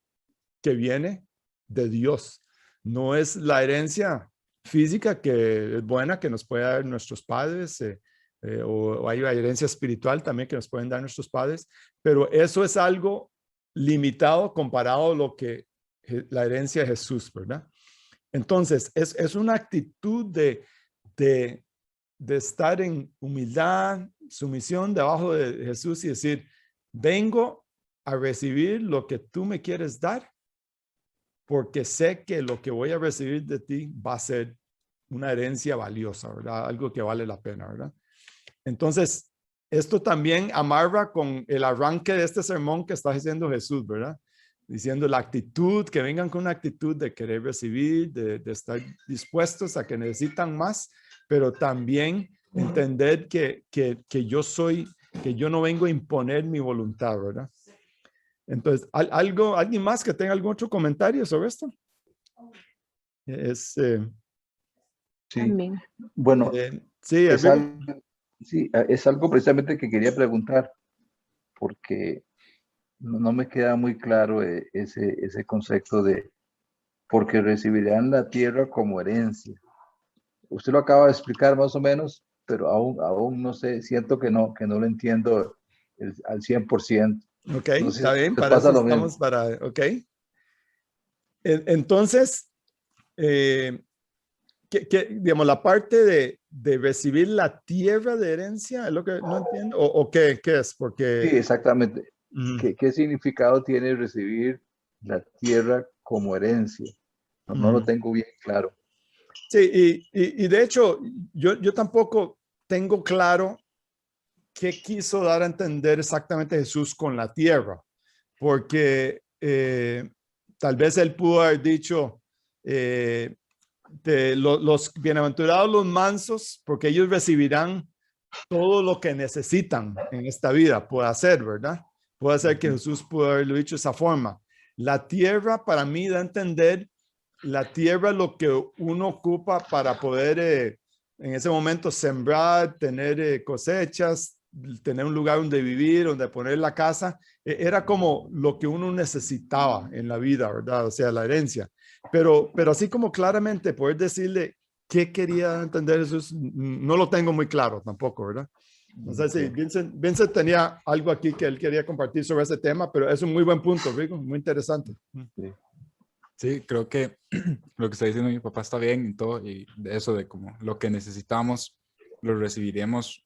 que viene de Dios. No es la herencia física que es buena, que nos puede dar nuestros padres, o hay una herencia espiritual también que nos pueden dar nuestros padres, pero eso es algo limitado comparado a lo que la herencia de Jesús, ¿verdad? Entonces, es una actitud de estar en humildad, sumisión debajo de Jesús y decir, vengo a recibir lo que tú me quieres dar, porque sé que lo que voy a recibir de ti va a ser una herencia valiosa, ¿verdad? Algo que vale la pena, ¿verdad? Entonces, esto también amarra con el arranque de este sermón que está diciendo Jesús, ¿verdad? diciendo la actitud, que vengan con una actitud de querer recibir, de estar dispuestos a que necesitan más, pero también entender que yo no vengo a imponer mi voluntad, ¿verdad? Entonces, ¿alguien más que tenga algún otro comentario sobre esto? Sí, También. bueno, sí, es algo precisamente que quería preguntar, porque no me queda muy claro ese concepto de porque recibirán la tierra como herencia. Usted lo acaba de explicar más o menos, pero aún no sé, siento que no lo entiendo al 100%. Ok, No sé está si bien, les para pasa eso lo mismo. estamos, ok. Entonces, digamos, la parte de recibir la tierra de herencia, es lo que no entiendo, o qué es, Sí, porque... exactamente. ¿Qué significado tiene recibir la tierra como herencia? No lo tengo bien claro. Sí, y de hecho, yo tampoco tengo claro qué quiso dar a entender exactamente Jesús con la tierra, porque tal vez él pudo haber dicho, los bienaventurados los mansos, porque ellos recibirán todo lo que necesitan en esta vida, puede ser, ¿verdad? Puede ser que Jesús pudo haberlo dicho de esa forma. La tierra para mí da a entender, la tierra es lo que uno ocupa para poder en ese momento sembrar, tener cosechas, tener un lugar donde vivir, donde poner la casa. Era como lo que uno necesitaba en la vida, ¿verdad? O sea, la herencia. Pero así como claramente poder decirle qué quería entender Jesús, no lo tengo muy claro tampoco, ¿verdad? No sé si Vincent tenía algo aquí que él quería compartir sobre ese tema, pero es un muy buen punto, Rico, muy interesante. Sí, creo que lo que está diciendo mi papá está bien y todo, y de eso de como lo que necesitamos lo recibiremos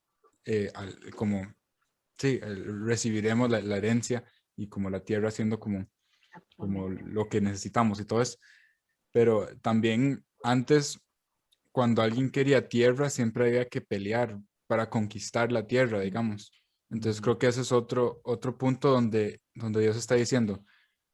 recibiremos la herencia y como la tierra siendo como lo que necesitamos y todo eso. Pero también antes, cuando alguien quería tierra, siempre había que pelear para conquistar la tierra, digamos. Entonces creo que ese es otro punto donde Dios está diciendo,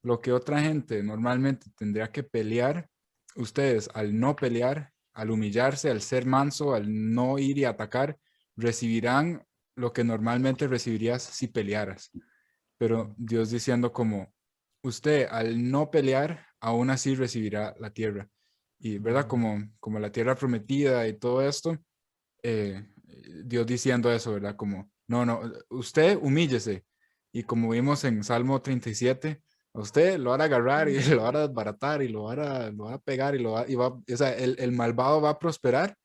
lo que otra gente normalmente tendría que pelear, ustedes al no pelear, al humillarse, al ser manso, al no ir y atacar, recibirán lo que normalmente recibirías si pelearas. Pero Dios diciendo como, usted al no pelear, aún así recibirá la tierra. Y, ¿verdad? Como la tierra prometida y todo esto, Dios diciendo eso, ¿verdad? Como, no, usted humíllese. Y como vimos en Salmo 37, a usted lo van a agarrar y lo van a desbaratar y lo van a pegar o sea, el malvado va a prosperar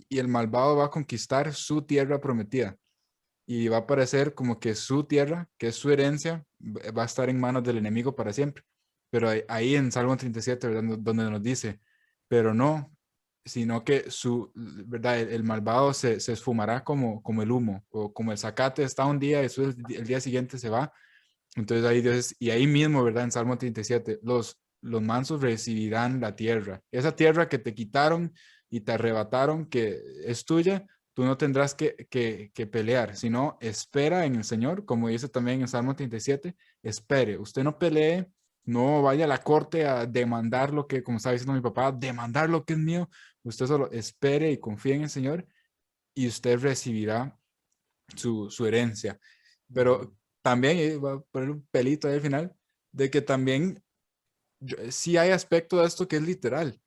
y el malvado va a conquistar su tierra prometida. Y va a parecer como que su tierra, que es su herencia, va a estar en manos del enemigo para siempre. Pero ahí en Salmo 37, ¿verdad? Donde nos dice, pero no, sino que ¿verdad? El malvado se esfumará como el humo, o como el zacate está un día y el día siguiente se va. Entonces ahí Dios, y ahí mismo, ¿verdad? En Salmo 37, los mansos recibirán la tierra. Esa tierra que te quitaron y te arrebataron, que es tuya, tú no tendrás que pelear, sino espera en el Señor, como dice también en Salmo 37, espere. Usted no pelee, no vaya a la corte a demandar lo que, como estaba diciendo mi papá, demandar lo que es mío. Usted solo espere y confíe en el Señor y usted recibirá su herencia. Pero también, voy a poner un pelito ahí al final, de que también sí hay aspecto de esto que es literal,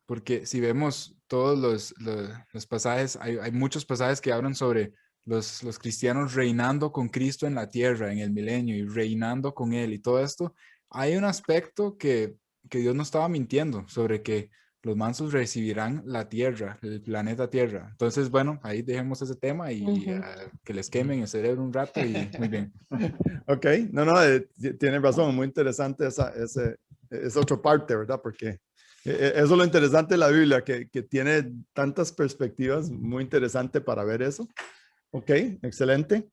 porque si vemos todos los pasajes, hay muchos pasajes que hablan sobre los cristianos reinando con Cristo en la tierra, en el milenio, y reinando con Él y todo esto. Hay un aspecto que Dios no estaba mintiendo sobre que los mansos recibirán la tierra, el planeta Tierra. Entonces, bueno, ahí dejemos ese tema y que les quemen el cerebro un rato y muy bien. Ok, no, tiene razón, muy interesante esa otra parte, ¿verdad? Porque eso es lo interesante de la Biblia, que tiene tantas perspectivas, muy interesante para ver eso. Ok, excelente.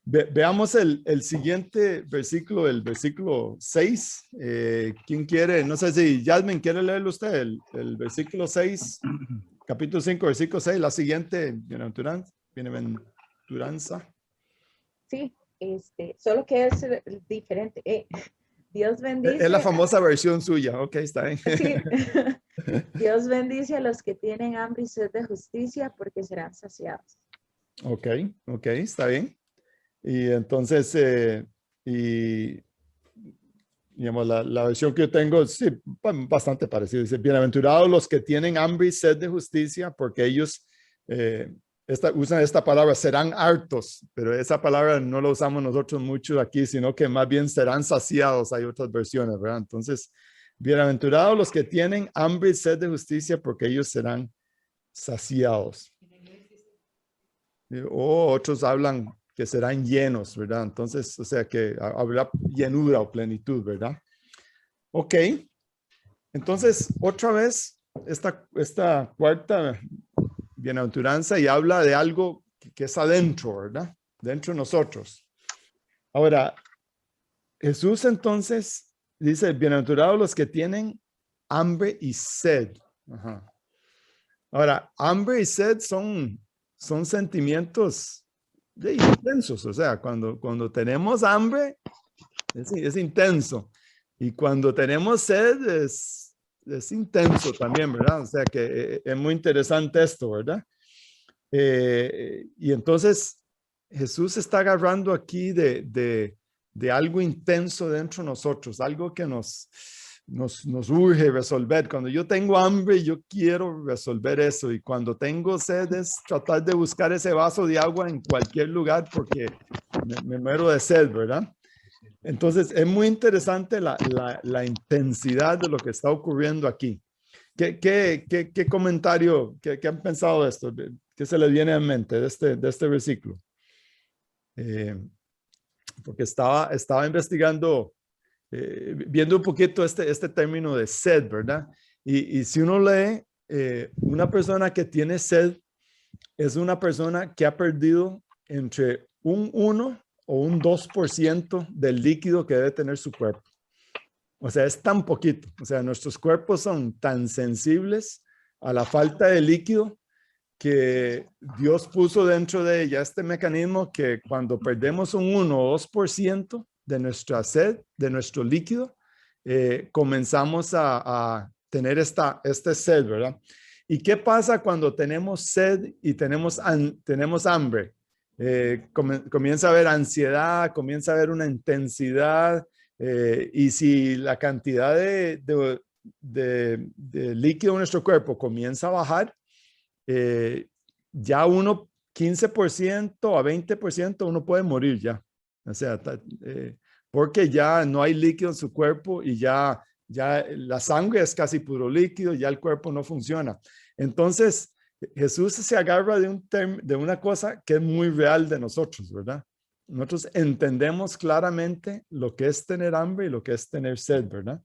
Veamos el siguiente versículo, el versículo 6. ¿Quién quiere? No sé si Yasmin quiere leerlo usted, el versículo 6, capítulo 5, versículo 6, la siguiente, bienaventuranza. Sí, solo que es diferente. Dios bendice. Es la famosa versión suya. Ok, está bien. Sí. Dios bendice a los que tienen hambre y sed de justicia porque serán saciados. Ok, está bien. Y entonces, y digamos, la versión que yo tengo, sí, bastante parecida. Dice, bienaventurados los que tienen hambre y sed de justicia, porque ellos usan esta palabra, serán hartos, pero esa palabra no la usamos nosotros mucho aquí, sino que más bien serán saciados. Hay otras versiones, ¿verdad? Entonces, bienaventurados los que tienen hambre y sed de justicia, porque ellos serán saciados. O otros hablan que serán llenos, ¿verdad? Entonces, o sea que habrá llenura o plenitud, ¿verdad? Ok. Entonces, otra vez, esta cuarta bienaventuranza y habla de algo que es adentro, ¿verdad? Dentro de nosotros. Ahora, Jesús entonces dice, bienaventurados los que tienen hambre y sed. Ajá. Ahora, hambre y sed son sentimientos intensos, o sea, cuando tenemos hambre es intenso y cuando tenemos sed es intenso también, ¿verdad? O sea que es muy interesante esto, ¿verdad? Y entonces Jesús está agarrando aquí de algo intenso dentro de nosotros, algo que nos urge resolver. Cuando yo tengo hambre, yo quiero resolver eso. Y cuando tengo sed, es tratar de buscar ese vaso de agua en cualquier lugar porque me muero de sed, ¿verdad? Entonces, es muy interesante la intensidad de lo que está ocurriendo aquí. ¿Qué comentario, qué han pensado de esto? ¿Qué se les viene a mente de este versículo? Porque estaba investigando, viendo un poquito este término de sed, ¿verdad? Y si uno lee, una persona que tiene sed es una persona que ha perdido entre un 1 o un 2% del líquido que debe tener su cuerpo. O sea, es tan poquito. O sea, nuestros cuerpos son tan sensibles a la falta de líquido que Dios puso dentro de ella este mecanismo que cuando perdemos un 1 o 2% de nuestra sed, de nuestro líquido, comenzamos a tener este sed, ¿verdad? ¿Y qué pasa cuando tenemos sed y tenemos hambre? Comienza a haber ansiedad, comienza a haber una intensidad, y si la cantidad de líquido en nuestro cuerpo comienza a bajar, ya 15% a 20% uno puede morir ya. O sea, porque ya no hay líquido en su cuerpo y ya la sangre es casi puro líquido, ya el cuerpo no funciona. Entonces, Jesús se agarra de una cosa que es muy real de nosotros, ¿verdad? Nosotros entendemos claramente lo que es tener hambre y lo que es tener sed, ¿verdad?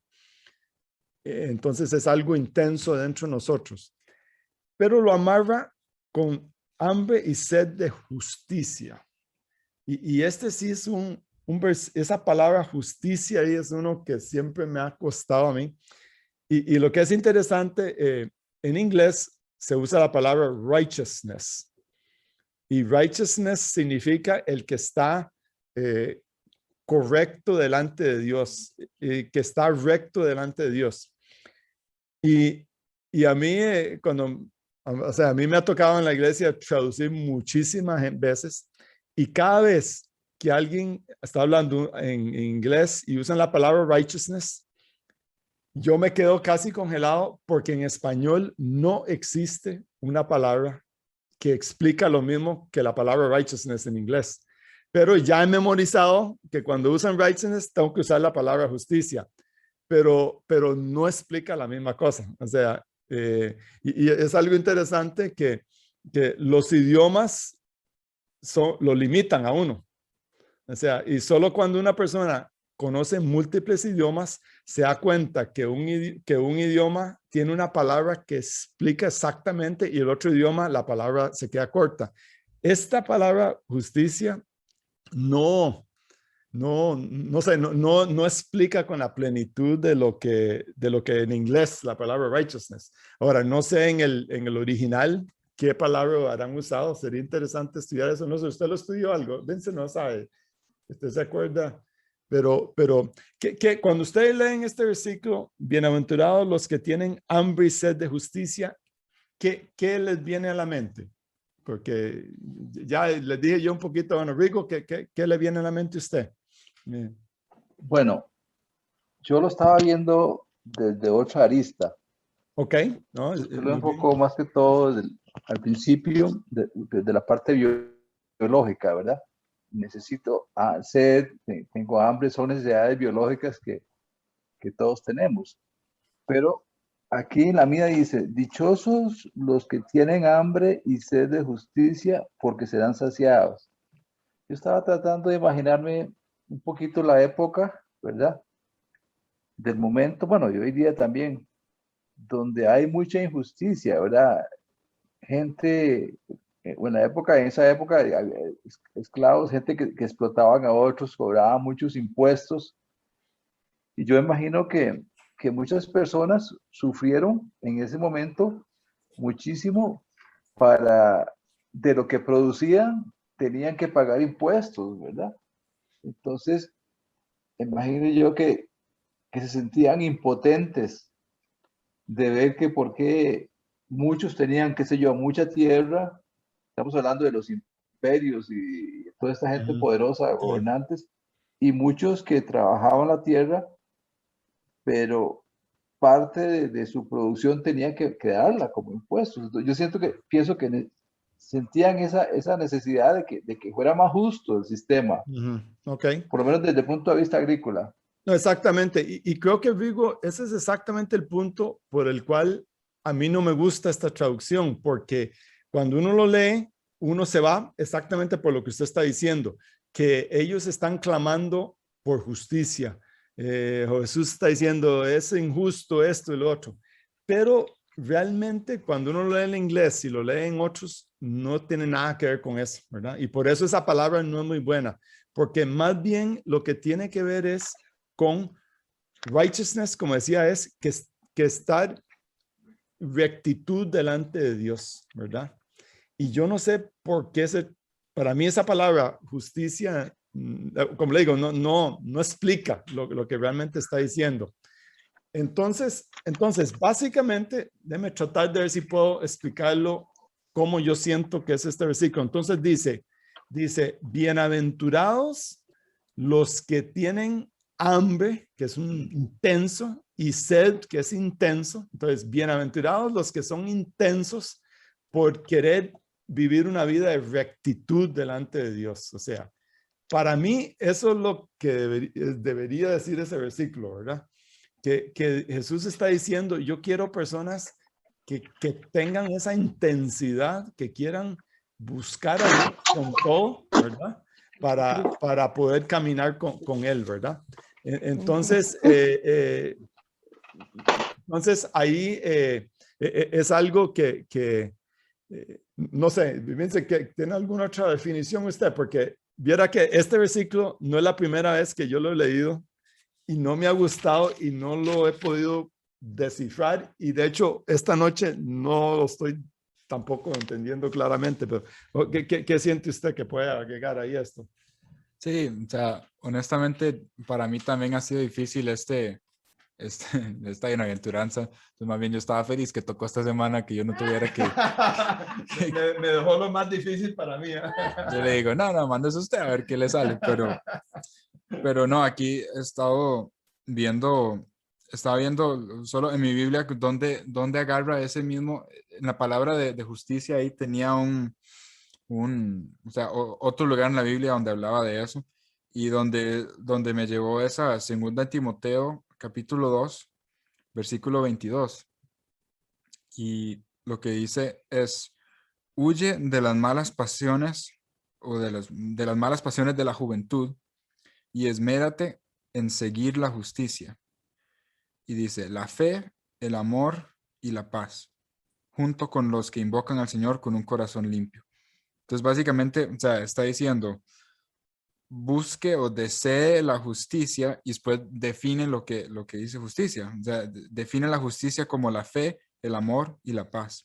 Entonces es algo intenso dentro de nosotros. Pero lo amarra con hambre y sed de justicia. Y este sí es esa palabra justicia ahí es uno que siempre me ha costado a mí. Y lo que es interesante, en inglés se usa la palabra righteousness. Y righteousness significa el que está correcto delante de Dios, que está recto delante de Dios. Y a mí, a mí me ha tocado en la iglesia traducir muchísimas veces y cada vez que alguien está hablando en inglés y usan la palabra righteousness, yo me quedo casi congelado porque en español no existe una palabra que explica lo mismo que la palabra righteousness en inglés. Pero ya he memorizado que cuando usan righteousness tengo que usar la palabra justicia, pero no explica la misma cosa. O sea, y es algo interesante que los idiomas lo limitan a uno. O sea, y solo cuando una persona conoce múltiples idiomas, se da cuenta que un idioma tiene una palabra que explica exactamente y el otro idioma, la palabra se queda corta. Esta palabra justicia no explica con la plenitud de lo que en inglés la palabra righteousness. Ahora, no sé en el original qué palabra habrán usado. Sería interesante estudiar eso. No sé, ¿usted lo estudió algo? Vince no sabe. ¿Usted se acuerda? Pero cuando ustedes leen este versículo, bienaventurados los que tienen hambre y sed de justicia, ¿qué les viene a la mente? Porque ya les dije yo un poquito a Don Rico, ¿qué le viene a la mente a usted? Bien. Bueno, yo lo estaba viendo desde otra arista. Ok, no, Yo lo enfoco más que todo al principio, desde la parte biológica, ¿verdad? Necesito sed, tengo hambre, son necesidades biológicas que todos tenemos. Pero aquí en la mía dice, dichosos los que tienen hambre y sed de justicia, porque serán saciados. Yo estaba tratando de imaginarme un poquito la época, ¿verdad? Del momento, bueno, y hoy día también, donde hay mucha injusticia, ¿verdad? Gente, en esa época, esclavos, gente que explotaban a otros, cobraban muchos impuestos. Y yo imagino que muchas personas sufrieron en ese momento muchísimo de lo que producían, tenían que pagar impuestos, ¿verdad? Entonces, imagino yo que se sentían impotentes de ver que por qué muchos tenían, qué sé yo, mucha tierra. Estamos hablando de los imperios y toda esta gente poderosa, gobernantes, y muchos que trabajaban la tierra, pero parte de su producción tenía que darla como impuestos. Entonces, yo pienso que sentían esa necesidad de que fuera más justo el sistema, Okay. por lo menos desde el punto de vista agrícola. No, exactamente. Y creo que, Vigo, ese es exactamente el punto por el cual a mí no me gusta esta traducción, porque cuando uno lo lee, uno se va exactamente por lo que usted está diciendo, que ellos están clamando por justicia. Jesús está diciendo, es injusto esto y lo otro. Pero realmente cuando uno lo lee en inglés y lo lee en otros, no tiene nada que ver con eso, ¿verdad? Y por eso esa palabra no es muy buena, porque más bien lo que tiene que ver es con righteousness, como decía, es que estar rectitud delante de Dios, ¿verdad? Y yo no sé por qué para mí esa palabra justicia, como le digo, no explica lo que realmente está diciendo. Entonces, básicamente, déjame tratar de ver si puedo explicarlo como yo siento que es este versículo. Entonces dice, bienaventurados los que tienen hambre, que es un intenso, y sed, que es intenso. Entonces, bienaventurados los que son intensos por querer vivir una vida de rectitud delante de Dios. O sea, para mí eso es lo que debería decir ese versículo, ¿verdad? Que Jesús está diciendo, yo quiero personas que tengan esa intensidad, que quieran buscar a Dios con todo, ¿verdad? Para poder caminar con Él, ¿verdad? Entonces, entonces ahí es algo que no sé, fíjense que tiene alguna otra definición usted, porque viera que este versículo no es la primera vez que yo lo he leído y no me ha gustado y no lo he podido descifrar, y de hecho esta noche no lo estoy tampoco entendiendo claramente, pero ¿qué siente usted que puede agregar ahí esto? Sí, o sea, honestamente para mí también ha sido difícil esta bienaventuranza. Entonces, más bien yo estaba feliz que tocó esta semana, que yo no tuviera que... me dejó lo más difícil para mí. Yo le digo, no, mándese usted a ver qué le sale, pero no, aquí he estado viendo solo en mi Biblia donde agarra ese mismo, en la palabra de justicia, ahí tenía otro lugar en la Biblia donde hablaba de eso, y donde me llevó esa segunda Timoteo, capítulo 2, versículo 22. Y lo que dice es, huye de las malas pasiones o de las malas pasiones de la juventud y esmérate en seguir la justicia. Y dice, la fe, el amor y la paz, junto con los que invocan al Señor con un corazón limpio. Entonces, básicamente, o sea, está diciendo, busque o desee la justicia y después define lo que dice justicia. O sea, define la justicia como la fe, el amor y la paz.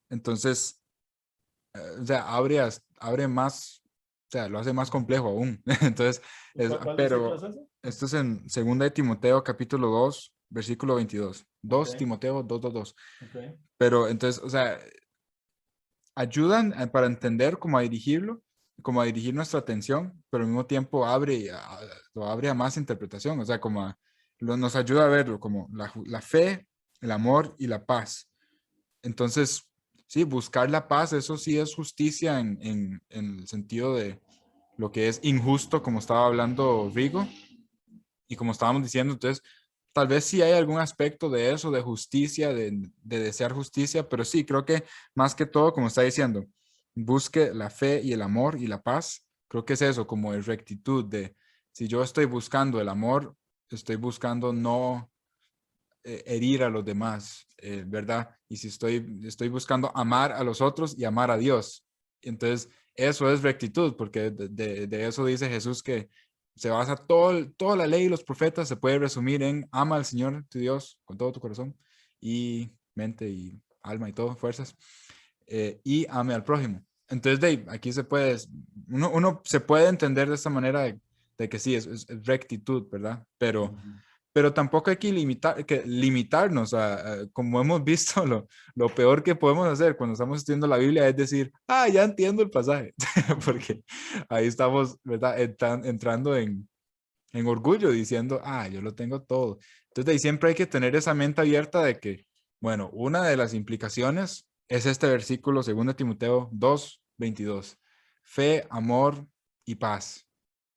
Entonces, o sea, abre más sea, lo hace más complejo aún. Entonces, ¿Cuál pero versículo es ese? esto es en 2 de Timoteo, capítulo 2, versículo 22. 2 Ok. Timoteo 2:22. Ok. Pero entonces, o sea, ayudan para entender cómo a dirigirlo, cómo a dirigir nuestra atención, pero al mismo tiempo lo abre a más interpretación, o sea, nos ayuda a verlo como la fe, el amor y la paz. Entonces, sí, buscar la paz, eso sí es justicia en el sentido de lo que es injusto, como estaba hablando Rigo, y como estábamos diciendo, entonces, tal vez sí hay algún aspecto de eso, de justicia, de desear justicia, pero sí, creo que más que todo, como está diciendo, busque la fe y el amor y la paz. Creo que es eso, como de rectitud, de si yo estoy buscando el amor, estoy buscando no herir a los demás, ¿verdad? Y si estoy buscando amar a los otros y amar a Dios. Entonces, eso es rectitud, porque de eso dice Jesús que se basa toda la ley y los profetas, se puede resumir en ama al Señor tu Dios con todo tu corazón y mente y alma y todo, fuerzas, y ame al prójimo. Entonces, Dave, aquí uno se puede entender de esta manera de que sí, es rectitud, ¿verdad? Pero tampoco hay que limitarnos como hemos visto, lo peor que podemos hacer cuando estamos estudiando la Biblia es decir, ya entiendo el pasaje, porque ahí estamos, ¿verdad? Entrando en orgullo, diciendo, yo lo tengo todo. Entonces, ahí siempre hay que tener esa mente abierta de que, bueno, una de las implicaciones es este versículo 2 Timoteo 2:22, fe, amor y paz.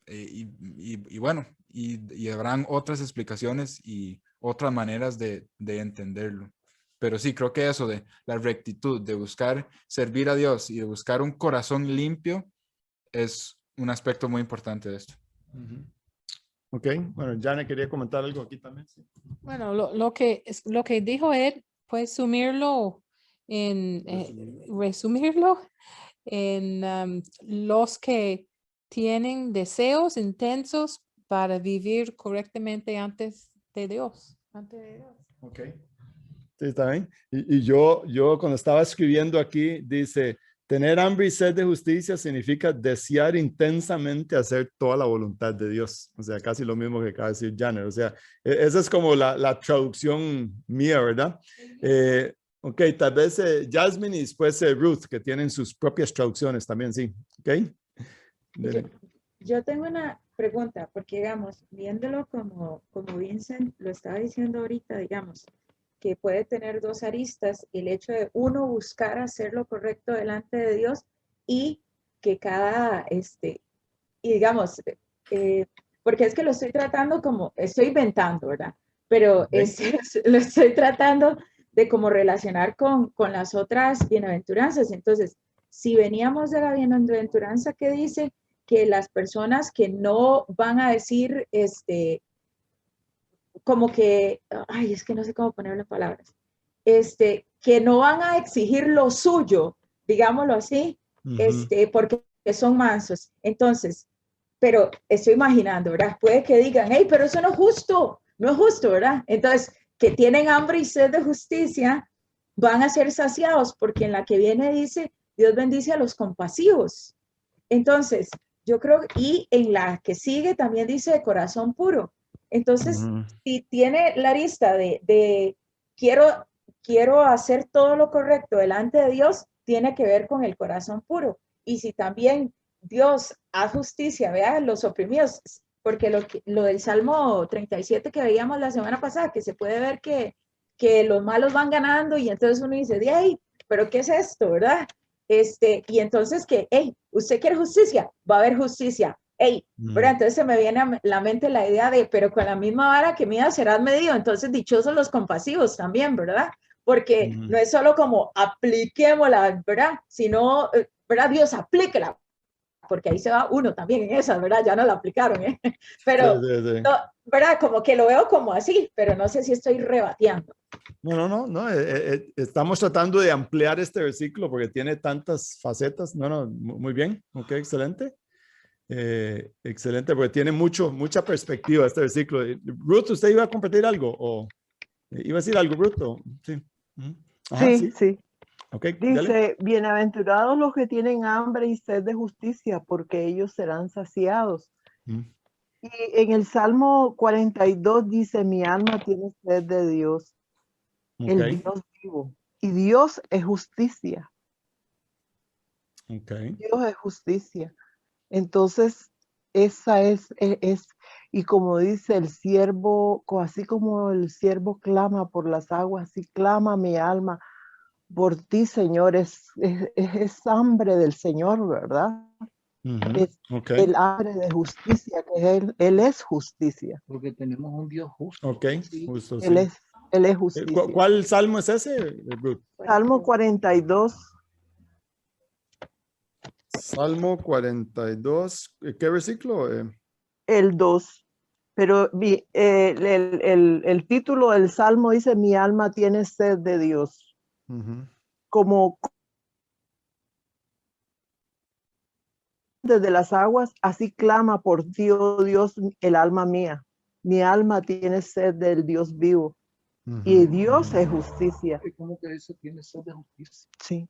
Y bueno, y habrán otras explicaciones y otras maneras de entenderlo. Pero sí, creo que eso de la rectitud, de buscar servir a Dios y de buscar un corazón limpio es un aspecto muy importante de esto. Ok, bueno, Jana quería comentar algo aquí también. Sí. Bueno, lo que dijo él, pues resumirlo en los que tienen deseos intensos para vivir correctamente antes de Dios. Ok. Sí, está bien. Y yo cuando estaba escribiendo aquí, dice, tener hambre y sed de justicia significa desear intensamente hacer toda la voluntad de Dios. O sea, casi lo mismo que acaba de decir Janet. O sea, esa es como la traducción mía, ¿verdad? Ok, tal vez Jasmine y después Ruth, que tienen sus propias traducciones también, sí. Ok. Yo tengo una pregunta, porque digamos, viéndolo como Vincent lo estaba diciendo ahorita, digamos, que puede tener dos aristas, el hecho de uno buscar hacer lo correcto delante de Dios y que y digamos, porque es que lo estoy tratando como, estoy inventando, ¿verdad? Pero Okay. lo estoy tratando de como relacionar con las otras bienaventuranzas. Entonces, si veníamos de la bienaventuranza que dice que las personas que no van a decir, como que, es que no sé cómo ponerlo en palabras, que no van a exigir lo suyo, digámoslo así, porque son mansos. Entonces, pero estoy imaginando, ¿verdad? Puede que digan, hey, pero eso no es justo, ¿verdad? Entonces, que tienen hambre y sed de justicia, van a ser saciados, porque en la que viene dice, Dios bendice a los compasivos. Entonces, yo creo, y en la que sigue también dice de corazón puro. Entonces, si tiene la lista de quiero hacer todo lo correcto delante de Dios, tiene que ver con el corazón puro. Y si también Dios haz justicia, vea, los oprimidos, porque lo del Salmo 37 que veíamos la semana pasada, que se puede ver que los malos van ganando y entonces uno dice, hey, pero ¿qué es esto, verdad? Y entonces que, hey, usted quiere justicia, va a haber justicia, hey, ¿verdad? Entonces se me viene a la mente la idea de, pero con la misma vara que mida serás medido, entonces dichosos los compasivos también, ¿verdad? Porque no es solo como apliquémosla, ¿verdad? Sino, ¿verdad? Dios, aplíquela, porque ahí se va uno también en esa, ¿verdad? Ya no la aplicaron, ¿eh? Pero, sí. no, ¿verdad? Como que lo veo como así, pero no sé si estoy rebateando. No. Estamos tratando de ampliar este versículo porque tiene tantas facetas. No, muy bien. Ok, excelente. Excelente, porque tiene mucha perspectiva este versículo. Ruth, ¿usted iba a compartir algo? ¿O iba a decir algo, Ruth? Sí. Ajá, Sí. Ok, dale. Dice, bienaventurados los que tienen hambre y sed de justicia, porque ellos serán saciados. Mm, Y en el Salmo 42 dice, mi alma tiene sed de Dios, el ok, Dios vivo. Y Dios es justicia. ok. Dios es justicia. Entonces, esa es, y como dice el siervo, así como el siervo clama por las aguas, así clama mi alma por ti, Señor. Es hambre del Señor, ¿verdad? Ujú, Es ok, el hambre de justicia, que Él es justicia. Porque tenemos un Dios justo. ok, Sí. justo, Él sí. es justicia. ¿Cuál salmo es ese, Ruth? Salmo 42, Salmo 42, ¿qué versículo? el 2. Pero el título del Salmo dice, mi alma tiene sed de Dios. Ujú, Como desde las aguas, así clama por ti, oh Dios, el alma mía. Mi alma tiene sed del Dios vivo. Y ujú, Dios ujú, es justicia. ¿Cómo que eso tiene sed de justicia? Sí,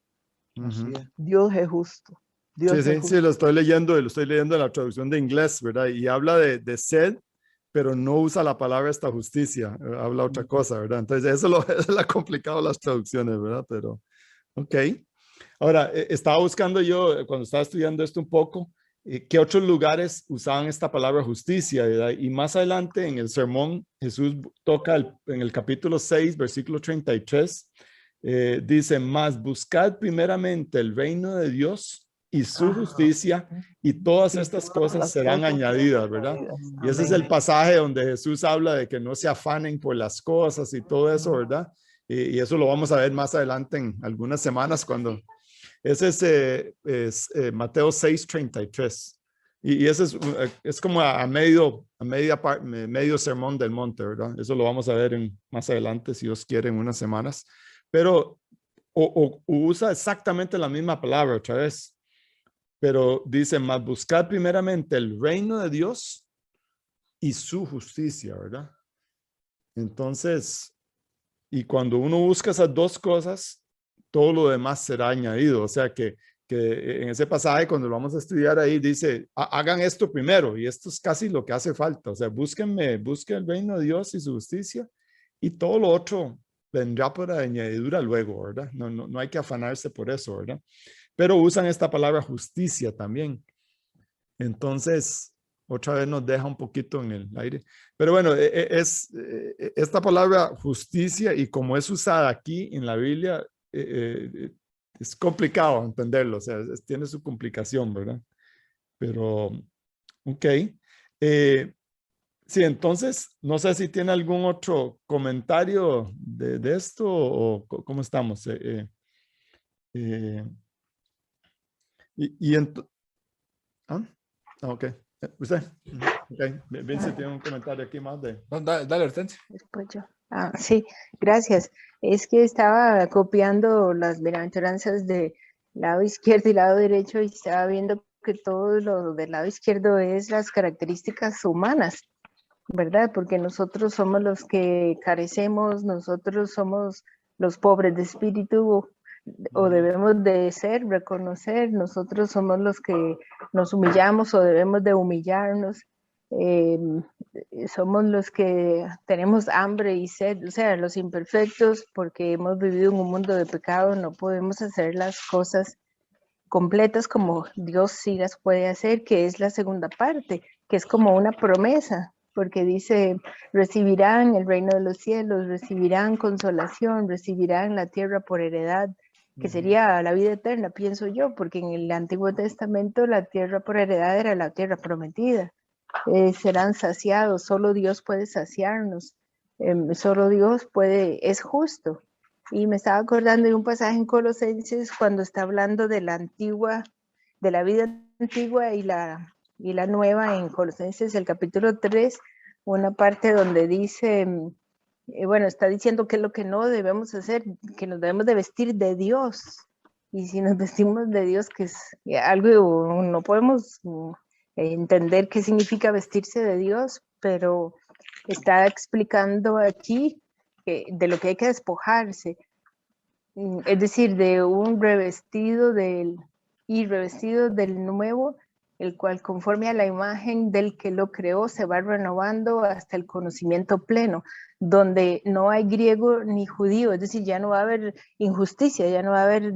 Así ujú. es. Dios es justo. Sí, Dios es sí, justo. sí, lo estoy leyendo en la traducción de inglés, ¿verdad? Y habla de sed, pero no usa la palabra esta justicia, habla otra cosa, ¿verdad? Entonces, eso lo ha complicado las traducciones, ¿verdad? Pero, ok. Ahora, estaba buscando yo, cuando estaba estudiando esto un poco, qué otros lugares usaban esta palabra justicia, ¿verdad? Y más adelante en el sermón, Jesús toca en el capítulo 6, versículo 33, dice, mas buscad primeramente el reino de Dios y su Ajá. justicia, y todas Y estas todas cosas las serán cosas serán añadidas, ¿verdad? añadidas. Y ese es Amén. el pasaje donde Jesús habla de que no se afanen por las cosas y todo eso, ¿verdad? Y eso lo vamos a ver más adelante en algunas semanas cuando... Ese es Mateo 6:33. Y ese es como medio sermón del monte, ¿verdad? Eso lo vamos a ver más adelante, si Dios quiere, en unas semanas. Pero usa exactamente la misma palabra otra vez. Pero dice, mas buscad primeramente el reino de Dios y su justicia, ¿verdad? Entonces, y cuando uno busca esas dos cosas, todo lo demás será añadido. O sea que en ese pasaje, cuando lo vamos a estudiar ahí, dice, hagan esto primero, y esto es casi lo que hace falta. O sea, busquen el reino de Dios y su justicia, y todo lo otro vendrá por añadidura luego, ¿verdad? No hay que afanarse por eso, ¿verdad? Pero usan esta palabra justicia también. Entonces, otra vez nos deja un poquito en el aire. Pero bueno, esta palabra justicia, y como es usada aquí en la Biblia, es complicado entenderlo, o sea, tiene su complicación, ¿verdad? Pero, ok. Sí, entonces, no sé si tiene algún otro comentario de esto o cómo estamos. ¿Ah? Ok. ¿Usted? Ok. Vince tiene un comentario aquí más de... No, dale, Hortensia. Después yo. Sí, gracias. Es que estaba copiando las bienaventuranzas de lado izquierdo y lado derecho y estaba viendo que todo lo del lado izquierdo es las características humanas, ¿verdad? Porque nosotros somos los que carecemos, nosotros somos los pobres de espíritu, o debemos de ser, reconocer, nosotros somos los que nos humillamos o debemos de humillarnos. Somos los que tenemos hambre y sed, o sea, los imperfectos, porque hemos vivido en un mundo de pecado, no podemos hacer las cosas completas como Dios sí las puede hacer, que es la segunda parte, que es como una promesa, porque dice, recibirán el reino de los cielos, recibirán consolación, recibirán la tierra por heredad, que sería la vida eterna, pienso yo, porque en el Antiguo Testamento la tierra por heredad era la tierra prometida. Serán saciados, solo Dios puede saciarnos, solo Dios es justo. Y me estaba acordando de un pasaje en Colosenses cuando está hablando de la vida antigua y la nueva en Colosenses, el capítulo 3, una parte donde dice, bueno, está diciendo qué es lo que no debemos hacer, que nos debemos de vestir de Dios. Y si nos vestimos de Dios, que es algo, no podemos entender qué significa vestirse de Dios, pero está explicando aquí de lo que hay que despojarse. es decir, de un revestido revestido del nuevo, el cual conforme a la imagen del que lo creó se va renovando hasta el conocimiento pleno, donde no hay griego ni judío, es decir, ya no va a haber injusticia, ya no va a haber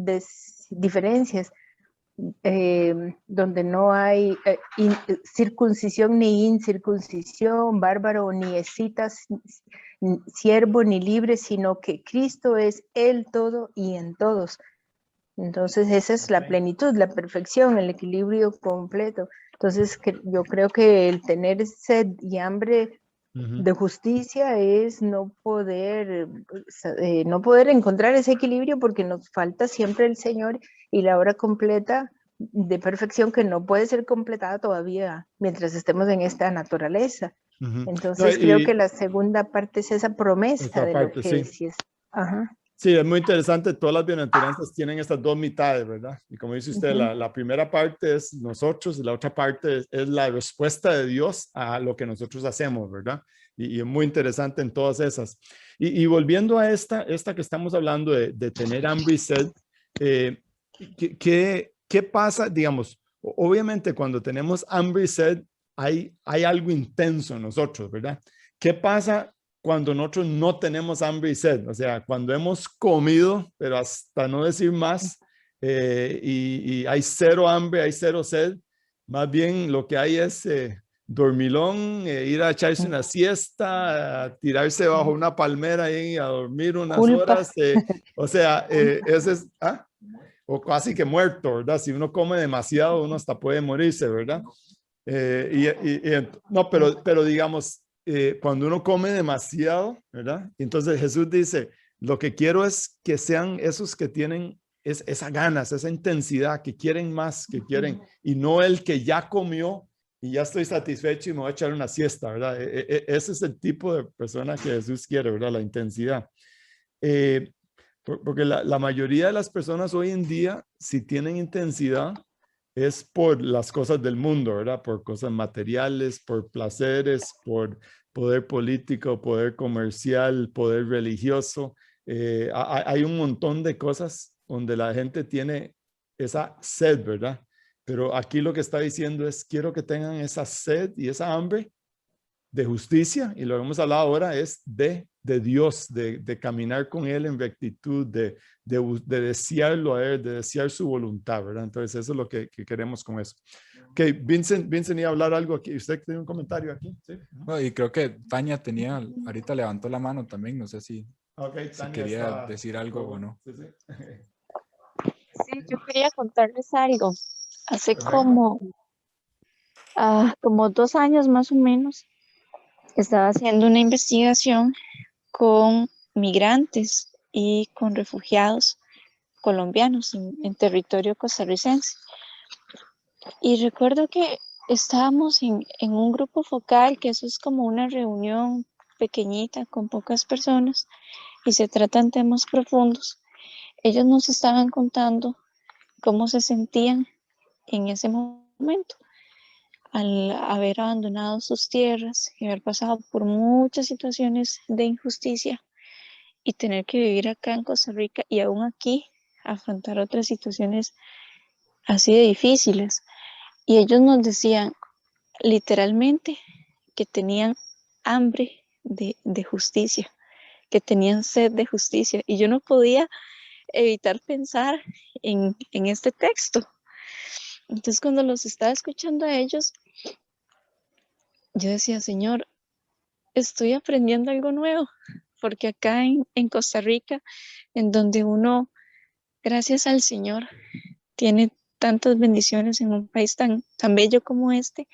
diferencias, donde no hay circuncisión ni incircuncisión, bárbaro ni escita, siervo ni libre, sino que Cristo es el todo y en todos. Entonces esa es la plenitud, la perfección, el equilibrio completo. Entonces yo creo que el tener sed y hambre de justicia es no poder encontrar ese equilibrio, porque nos falta siempre el Señor y la obra completa de perfección que no puede ser completada todavía mientras estemos en esta naturaleza. Entonces creo que la segunda parte es esa promesa de lo que sí es. Ajá. Sí, es muy interesante. Todas las bienaventuranzas tienen estas dos mitades, ¿verdad? Y como dice usted, la primera parte es nosotros y la otra parte es la respuesta de Dios a lo que nosotros hacemos, ¿verdad? Y es muy interesante en todas esas. Y volviendo a esta que estamos hablando de tener hambre y sed, ¿qué pasa? Digamos, obviamente cuando tenemos hambre y sed, hay algo intenso en nosotros, ¿verdad? ¿Qué pasa cuando nosotros no tenemos hambre y sed? O sea, cuando hemos comido, pero hasta no decir más, y hay cero hambre, hay cero sed, más bien lo que hay es dormilón, ir a echarse una siesta, tirarse bajo una palmera ahí a dormir unas horas. O sea, ese es, o casi que muerto, ¿verdad? Si uno come demasiado, uno hasta puede morirse, ¿verdad? No, pero digamos, cuando uno come demasiado, ¿verdad? Entonces Jesús dice, lo que quiero es que sean esos que tienen esas ganas, esa intensidad, que quieren más, que quieren, y no el que ya comió y ya estoy satisfecho y me voy a echar una siesta, ¿verdad? Ese es el tipo de persona que Jesús quiere, ¿verdad? La intensidad. Porque la mayoría de las personas hoy en día, si tienen intensidad, es por las cosas del mundo, ¿verdad? Por cosas materiales, por placeres, por poder político, poder comercial, poder religioso. Hay un montón de cosas donde la gente tiene esa sed, ¿verdad? Pero aquí lo que está diciendo es, quiero que tengan esa sed y esa hambre de justicia, y lo que hemos hablado ahora es de Dios, de caminar con Él en rectitud, de desearlo a Él, de desear su voluntad, ¿verdad? Entonces eso es lo que queremos con eso. Ok, Vincent iba a hablar algo aquí. ¿Usted tiene un comentario aquí? ¿Sí? Bueno, y creo que Tania ahorita levantó la mano también, no sé si quería decir algo o no. Sí, yo quería contarles algo. Hace como 2 años más o menos, estaba haciendo una investigación con migrantes y con refugiados colombianos en territorio costarricense. Y recuerdo que estábamos en un grupo focal, que eso es como una reunión pequeñita con pocas personas y se tratan temas profundos. Ellos nos estaban contando cómo se sentían en ese momento al haber abandonado sus tierras y haber pasado por muchas situaciones de injusticia y tener que vivir acá en Costa Rica y aún aquí afrontar otras situaciones así de difíciles. Y ellos nos decían literalmente que tenían hambre de justicia, que tenían sed de justicia. Y yo no podía evitar pensar en este texto. Entonces, cuando los estaba escuchando a ellos, yo decía, Señor, estoy aprendiendo algo nuevo, porque acá en Costa Rica, en donde uno, gracias al Señor, tiene tantas bendiciones en un país tan bello como este,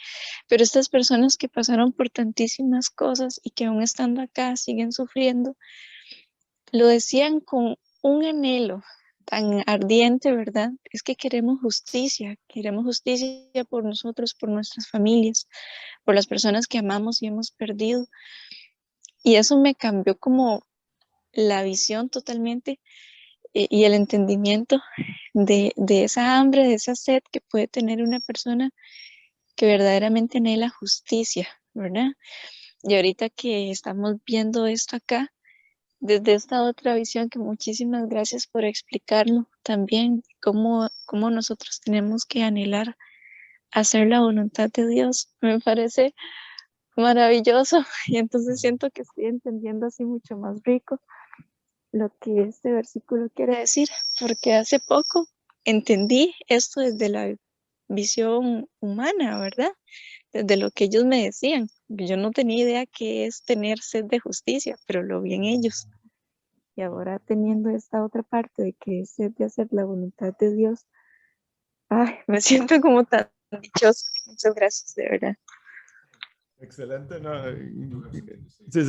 pero estas personas que pasaron por tantísimas cosas y que aún estando acá siguen sufriendo, lo decían con un anhelo tan ardiente, ¿verdad? Es que queremos justicia por nosotros, por nuestras familias, por las personas que amamos y hemos perdido. Y eso me cambió como la visión totalmente y el entendimiento de esa hambre, de esa sed que puede tener una persona que verdaderamente anhela justicia, ¿verdad? Y ahorita que estamos viendo esto acá, desde esta otra visión, que muchísimas gracias por explicarlo también, cómo nosotros tenemos que anhelar hacer la voluntad de Dios. Me parece maravilloso y entonces siento que estoy entendiendo así mucho más rico lo que este versículo quiere decir, porque hace poco entendí esto desde la visión humana, ¿verdad? Desde lo que ellos me decían. Yo no tenía idea qué es tener sed de justicia, pero lo vi en ellos. Y ahora teniendo esta otra parte de que es sed de hacer la voluntad de Dios, ay, me siento como tan dichosa. Muchas gracias, de verdad. Excelente, ¿no? Sí,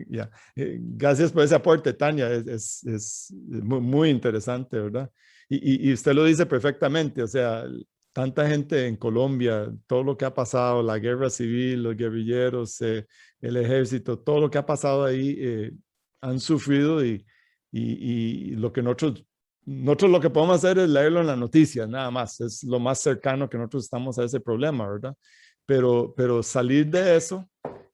ya. Gracias por ese aporte, Tania. Es muy, muy interesante, ¿verdad? Y usted lo dice perfectamente, o sea, tanta gente en Colombia, todo lo que ha pasado, la guerra civil, los guerrilleros, el ejército, todo lo que ha pasado ahí, han sufrido y lo que nosotros lo que podemos hacer es leerlo en las noticias, nada más. Es lo más cercano que nosotros estamos a ese problema, ¿verdad? Pero salir de eso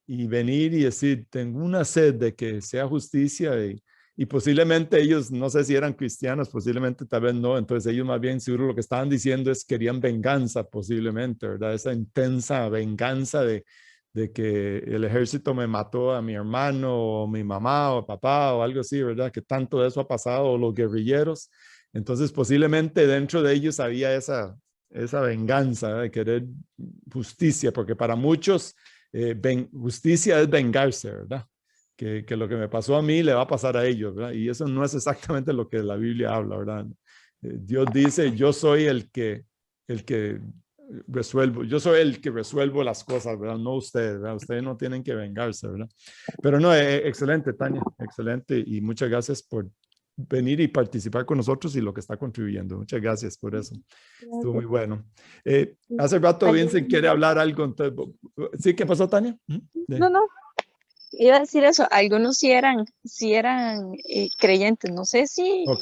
y venir y decir, tengo una sed de que sea justicia y posiblemente ellos, no sé si eran cristianos, posiblemente tal vez no, entonces ellos más bien seguro lo que estaban diciendo es querían venganza posiblemente, ¿verdad? Esa intensa venganza de que el ejército me mató a mi hermano o mi mamá o papá o algo así, ¿verdad? Que tanto de eso ha pasado, o los guerrilleros. Entonces posiblemente dentro de ellos había esa venganza, de querer justicia, porque para muchos justicia es vengarse, ¿verdad? Que lo que me pasó a mí le va a pasar a ellos, ¿verdad? Y eso no es exactamente lo que la Biblia habla, ¿verdad? Dios dice, yo soy el que resuelvo, yo soy el que resuelvo las cosas, ¿verdad? No ustedes, ¿verdad? Ustedes no tienen que vengarse, ¿verdad? Pero no, excelente, Tania, excelente, y muchas gracias por venir y participar con nosotros y lo que está contribuyendo. Muchas gracias por eso. Estuvo muy bueno. Hace rato Vincent quiere hablar algo. Entonces, ¿sí? ¿Qué pasó, Tania? No, iba a decir eso. Algunos sí eran creyentes. No sé si no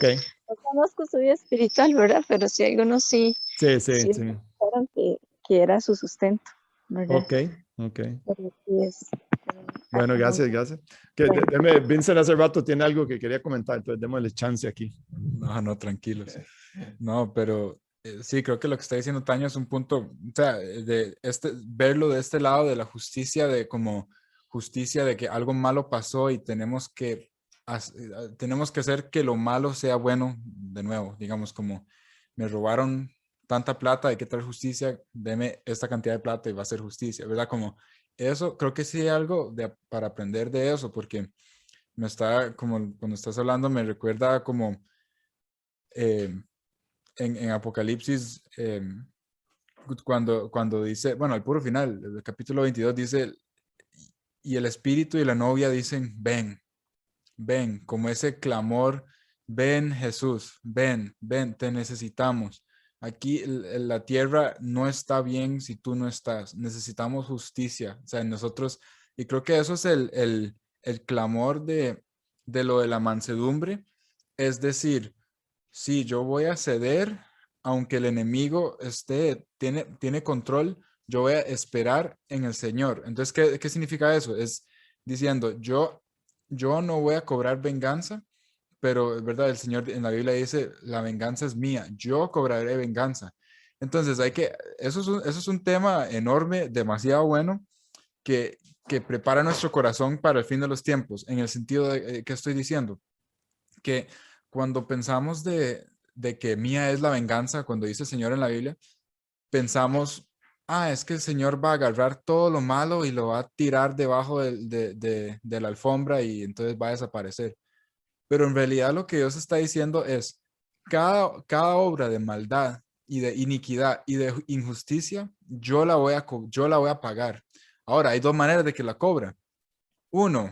conozco su vida espiritual, ¿verdad? Pero sí, algunos sí. Sí. Pensaron que era su sustento, ¿verdad? Ok. Pero sí es, bueno, gracias. Vincent hace rato tiene algo que quería comentar, entonces démosle chance aquí. No, tranquilos. No, pero sí, creo que lo que está diciendo Tania es un punto, o sea, verlo de este lado de la justicia, de como justicia de que algo malo pasó y tenemos que hacer que lo malo sea bueno de nuevo, digamos, como me robaron tanta plata, hay que traer justicia, deme esta cantidad de plata y va a ser justicia, ¿verdad? Como eso, creo que sí hay algo para aprender de eso, porque como cuando estás hablando, me recuerda como en Apocalipsis, cuando dice, bueno, al puro final, el capítulo 22 dice, y el espíritu y la novia dicen, ven, como ese clamor, ven Jesús, ven, te necesitamos. Aquí la tierra no está bien si tú no estás. Necesitamos justicia. O sea, nosotros, y creo que eso es el clamor de lo de la mansedumbre. Es decir, sí, yo voy a ceder, aunque el enemigo tiene control, yo voy a esperar en el Señor. Entonces, ¿qué significa eso? Es diciendo, yo no voy a cobrar venganza, pero es verdad, el Señor en la Biblia dice, la venganza es mía, yo cobraré venganza. Entonces, eso es un tema enorme, demasiado bueno, que prepara nuestro corazón para el fin de los tiempos, en el sentido de que estoy diciendo, que cuando pensamos de que mía es la venganza, cuando dice el Señor en la Biblia, pensamos, es que el Señor va a agarrar todo lo malo y lo va a tirar debajo de la alfombra y entonces va a desaparecer. Pero en realidad lo que Dios está diciendo es, cada obra de maldad y de iniquidad y de injusticia, yo la voy a pagar. Ahora, hay dos maneras de que la cobra. Uno,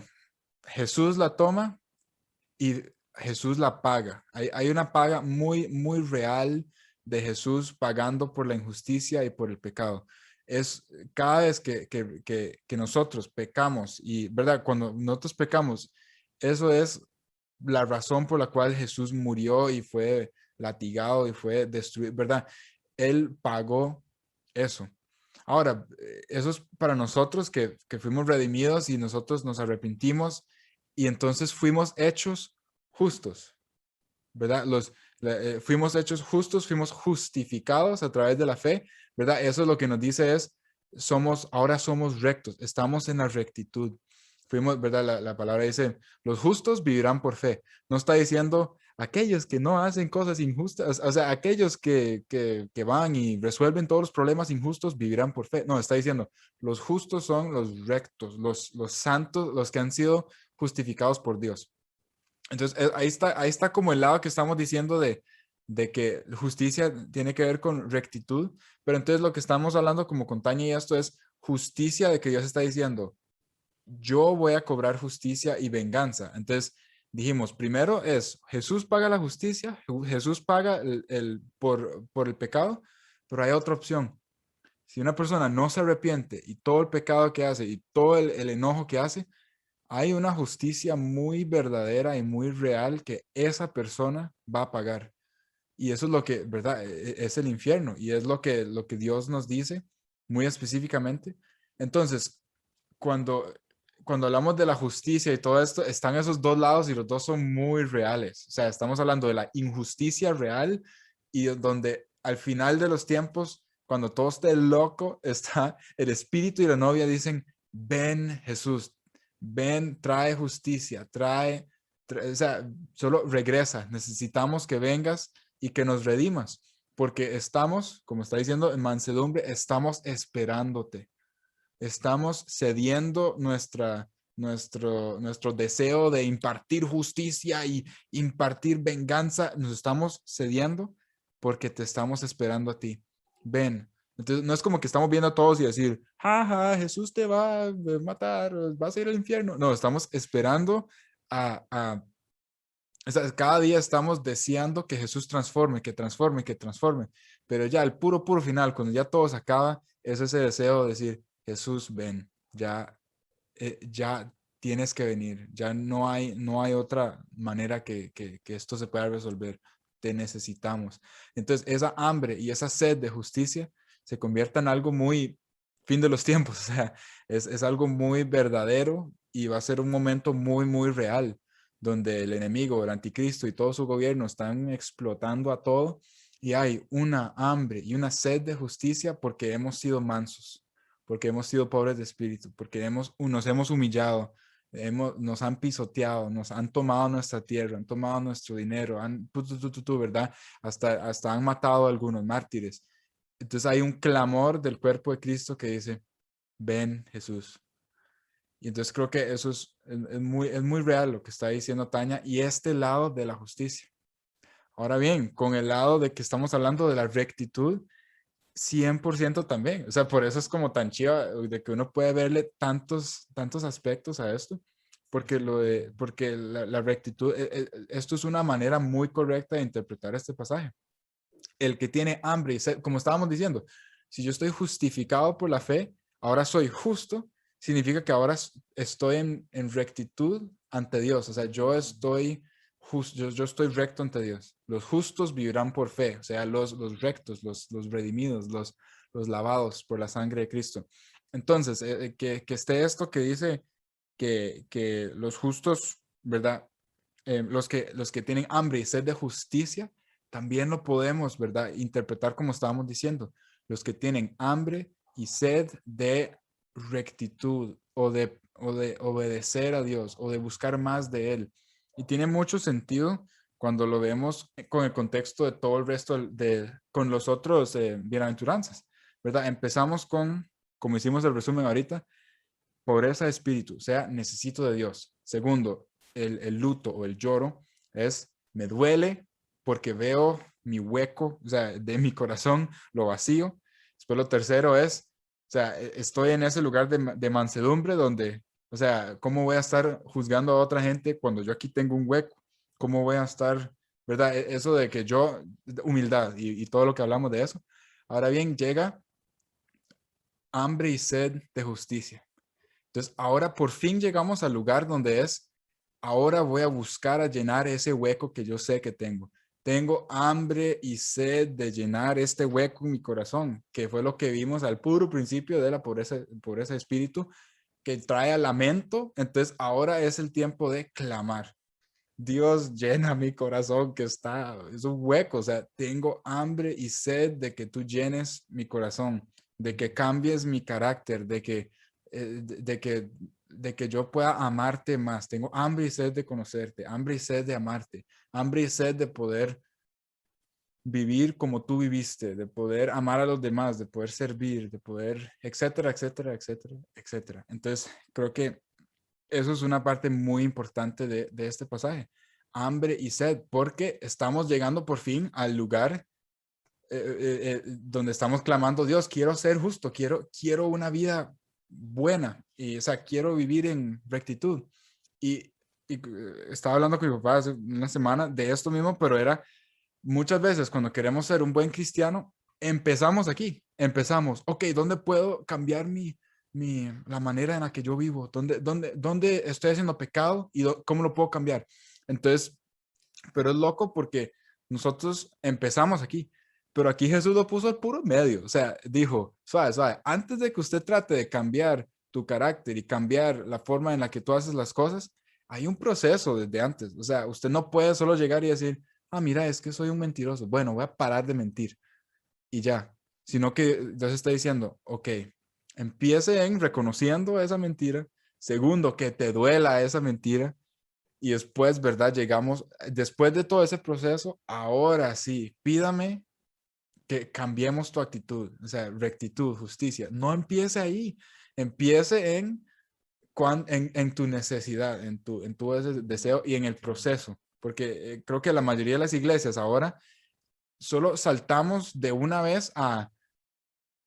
Jesús la toma y Jesús la paga. Hay una paga muy, muy real de Jesús pagando por la injusticia y por el pecado. Es cada vez que nosotros pecamos y, ¿verdad? Cuando nosotros pecamos, eso es la razón por la cual Jesús murió y fue latigado y fue destruido, ¿verdad? Él pagó eso. Ahora, eso es para nosotros que fuimos redimidos y nosotros nos arrepentimos y entonces fuimos hechos justos, ¿verdad? Fuimos hechos justos, fuimos justificados a través de la fe, ¿verdad? Eso es lo que nos dice es, ahora somos rectos, estamos en la rectitud. Fuimos, ¿verdad? La palabra dice, los justos vivirán por fe. No está diciendo aquellos que no hacen cosas injustas, o sea, aquellos que van y resuelven todos los problemas injustos vivirán por fe. No, está diciendo, los justos son los rectos, los santos, los que han sido justificados por Dios. Entonces, ahí está como el lado que estamos diciendo de que justicia tiene que ver con rectitud, pero entonces lo que estamos hablando como con Tania y esto es justicia de que Dios está diciendo, yo voy a cobrar justicia y venganza. Entonces, dijimos, primero es, Jesús paga la justicia, Jesús paga por el pecado, pero hay otra opción. Si una persona no se arrepiente y todo el pecado que hace y todo el enojo que hace, hay una justicia muy verdadera y muy real que esa persona va a pagar. Y eso es lo que, ¿verdad? Es el infierno y es lo que Dios nos dice muy específicamente. Entonces, cuando hablamos de la justicia y todo esto, están esos dos lados y los dos son muy reales. O sea, estamos hablando de la injusticia real y donde al final de los tiempos, cuando todo esté loco, está el espíritu y la novia dicen, ven Jesús, ven, trae justicia, o sea, solo regresa, necesitamos que vengas y que nos redimas, porque estamos, como está diciendo en mansedumbre, estamos esperándote. Estamos cediendo nuestro deseo de impartir justicia y impartir venganza. Nos estamos cediendo porque te estamos esperando a ti. Ven. Entonces, no es como que estamos viendo a todos y decir, jaja, Jesús te va a matar, vas a ir al infierno. No, estamos esperando o sea, cada día estamos deseando que Jesús transforme, que transforme, que transforme. Pero ya el puro final, cuando ya todo se acaba, es ese deseo de decir, Jesús, ven, ya tienes que venir, ya no hay otra manera que esto se pueda resolver, te necesitamos. Entonces esa hambre y esa sed de justicia se convierte en algo muy fin de los tiempos, o sea, es algo muy verdadero y va a ser un momento muy, muy real, donde el enemigo, el anticristo y todo su gobierno están explotando a todo y hay una hambre y una sed de justicia porque hemos sido mansos, porque hemos sido pobres de espíritu, porque nos hemos humillado, nos han pisoteado, nos han tomado nuestra tierra, han tomado nuestro dinero, ¿verdad? Hasta han matado a algunos mártires. Entonces hay un clamor del cuerpo de Cristo que dice, ven Jesús. Y entonces creo que eso es muy real lo que está diciendo Tania y este lado de la justicia. Ahora bien, con el lado de que estamos hablando de la rectitud, 100% también. O sea, por eso es como tan chiva de que uno puede verle tantos aspectos a esto, porque la rectitud, esto es una manera muy correcta de interpretar este pasaje. El que tiene hambre y sed, como estábamos diciendo, si yo estoy justificado por la fe, ahora soy justo, significa que ahora estoy en rectitud ante Dios. O sea, yo estoy recto ante Dios. Los justos vivirán por fe, o sea, los rectos, los redimidos, los lavados por la sangre de Cristo. Entonces, que esté esto que dice que los justos, ¿verdad? Los que tienen hambre y sed de justicia, también lo podemos, ¿verdad? Interpretar como estábamos diciendo. Los que tienen hambre y sed de rectitud o de obedecer a Dios o de buscar más de Él. Y tiene mucho sentido cuando lo vemos con el contexto de todo el resto con los otros bienaventuranzas, ¿verdad? Empezamos con, como hicimos el resumen ahorita, pobreza de espíritu, o sea, necesito de Dios. Segundo, el luto o el lloro es, me duele porque veo mi hueco, o sea, de mi corazón, lo vacío. Después lo tercero es, o sea, estoy en ese lugar de mansedumbre donde, o sea, ¿cómo voy a estar juzgando a otra gente cuando yo aquí tengo un hueco? ¿Cómo voy a estar, verdad? Eso de que humildad y todo lo que hablamos de eso. Ahora bien, llega hambre y sed de justicia. Entonces, ahora por fin llegamos al lugar donde ahora voy a buscar a llenar ese hueco que yo sé que tengo. Tengo hambre y sed de llenar este hueco en mi corazón, que fue lo que vimos al puro principio de la pobreza de espíritu. que trae al lamento, entonces ahora es el tiempo de clamar. Dios, llena mi corazón que es un hueco, o sea, tengo hambre y sed de que tú llenes mi corazón, de que cambies mi carácter, de que yo pueda amarte más. Tengo hambre y sed de conocerte, hambre y sed de amarte, hambre y sed de poder vivir como tú viviste, de poder amar a los demás, de poder servir, de poder, etcétera, etcétera, etcétera, etcétera. Entonces, creo que eso es una parte muy importante de este pasaje. Hambre y sed, porque estamos llegando por fin al lugar donde estamos clamando, Dios, quiero ser justo, quiero una vida buena, y, o sea, quiero vivir en rectitud. Y estaba hablando con mi papá hace una semana de esto mismo, pero era muchas veces cuando queremos ser un buen cristiano, empezamos aquí, ok, ¿dónde puedo cambiar la manera en la que yo vivo? ¿Dónde estoy haciendo pecado y cómo lo puedo cambiar? Entonces, pero es loco porque nosotros empezamos aquí, pero aquí Jesús lo puso al puro medio, o sea, dijo, suave, antes de que usted trate de cambiar tu carácter y cambiar la forma en la que tú haces las cosas, hay un proceso desde antes, o sea, usted no puede solo llegar y decir, mira, es que soy un mentiroso, bueno, voy a parar de mentir y ya, sino que Dios está diciendo, ok, empiece en reconociendo esa mentira, segundo, que te duela esa mentira, y después, ¿verdad? Llegamos, después de todo ese proceso, ahora sí, pídame que cambiemos tu actitud, o sea, rectitud, justicia. No empiece ahí, empiece en tu necesidad, en tu deseo y en el proceso, porque creo que la mayoría de las iglesias ahora solo saltamos de una vez a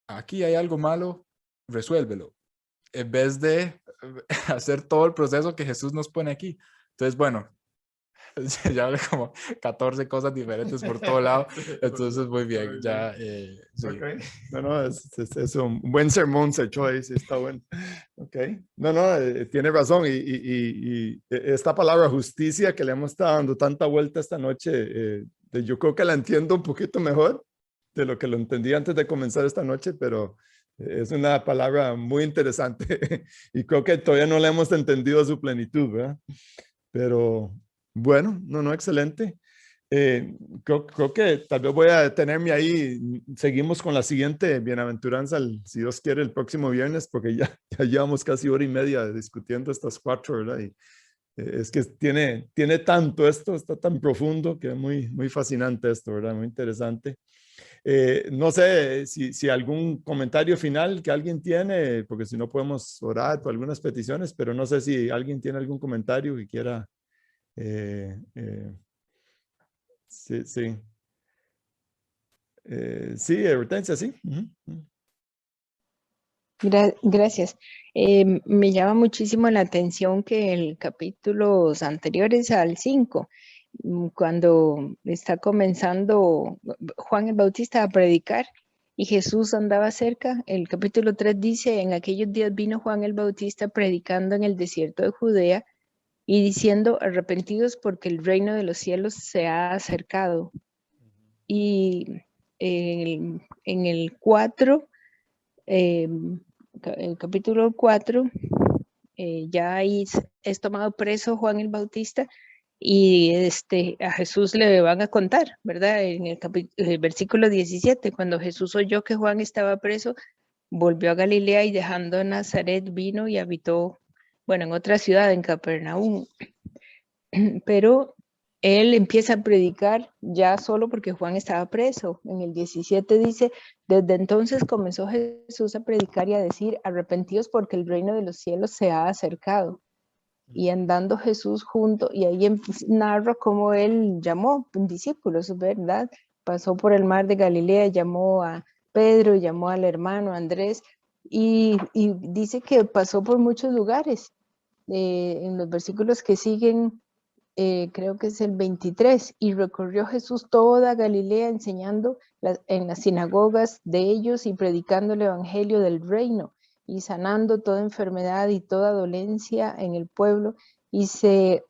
aquí hay algo malo, resuélvelo, en vez de hacer todo el proceso que Jesús nos pone aquí. Entonces, bueno, ya hablé como 14 cosas diferentes por todo lado, entonces muy bien, ya, sí. Okay. No, es un buen sermón se echó ahí, sí, está bueno. Ok, no, tiene razón, y esta palabra justicia que le hemos estado dando tanta vuelta esta noche, yo creo que la entiendo un poquito mejor de lo que lo entendí antes de comenzar esta noche, pero es una palabra muy interesante y creo que todavía no la hemos entendido a su plenitud, ¿verdad? Pero bueno, excelente. Creo que tal vez voy a detenerme ahí. Seguimos con la siguiente bienaventuranza, si Dios quiere, el próximo viernes, porque ya llevamos casi hora y media discutiendo estas 4, ¿verdad? Y es que tiene tanto esto, está tan profundo que es muy fascinante esto, ¿verdad? Muy interesante. No sé si algún comentario final que alguien tiene, porque si no podemos orar por algunas peticiones, pero no sé si alguien tiene algún comentario que quiera. Sí, sí. Sí, Hortensia, sí. Gracias. Me llama muchísimo la atención que en capítulos anteriores al 5, cuando está comenzando Juan el Bautista a predicar y Jesús andaba cerca, el capítulo 3 dice, en aquellos días vino Juan el Bautista predicando en el desierto de Judea y diciendo, arrepentidos porque el reino de los cielos se ha acercado. Y en el 4, el capítulo 4, ya ahí es tomado preso Juan el Bautista y a Jesús le van a contar, ¿verdad? En el versículo 17, cuando Jesús oyó que Juan estaba preso, volvió a Galilea y dejando Nazaret vino y habitó, bueno, en otra ciudad, en Capernaum. Pero él empieza a predicar ya solo porque Juan estaba preso. En el 17 dice, desde entonces comenzó Jesús a predicar y a decir, arrepentidos porque el reino de los cielos se ha acercado. Y andando Jesús junto, y ahí narra cómo él llamó discípulos, ¿verdad? Pasó por el mar de Galilea, llamó a Pedro, llamó al hermano Andrés, y dice que pasó por muchos lugares. En los versículos que siguen, creo que es el 23, y recorrió Jesús toda Galilea enseñando en las sinagogas de ellos y predicando el evangelio del reino y sanando toda enfermedad y toda dolencia en el pueblo, y se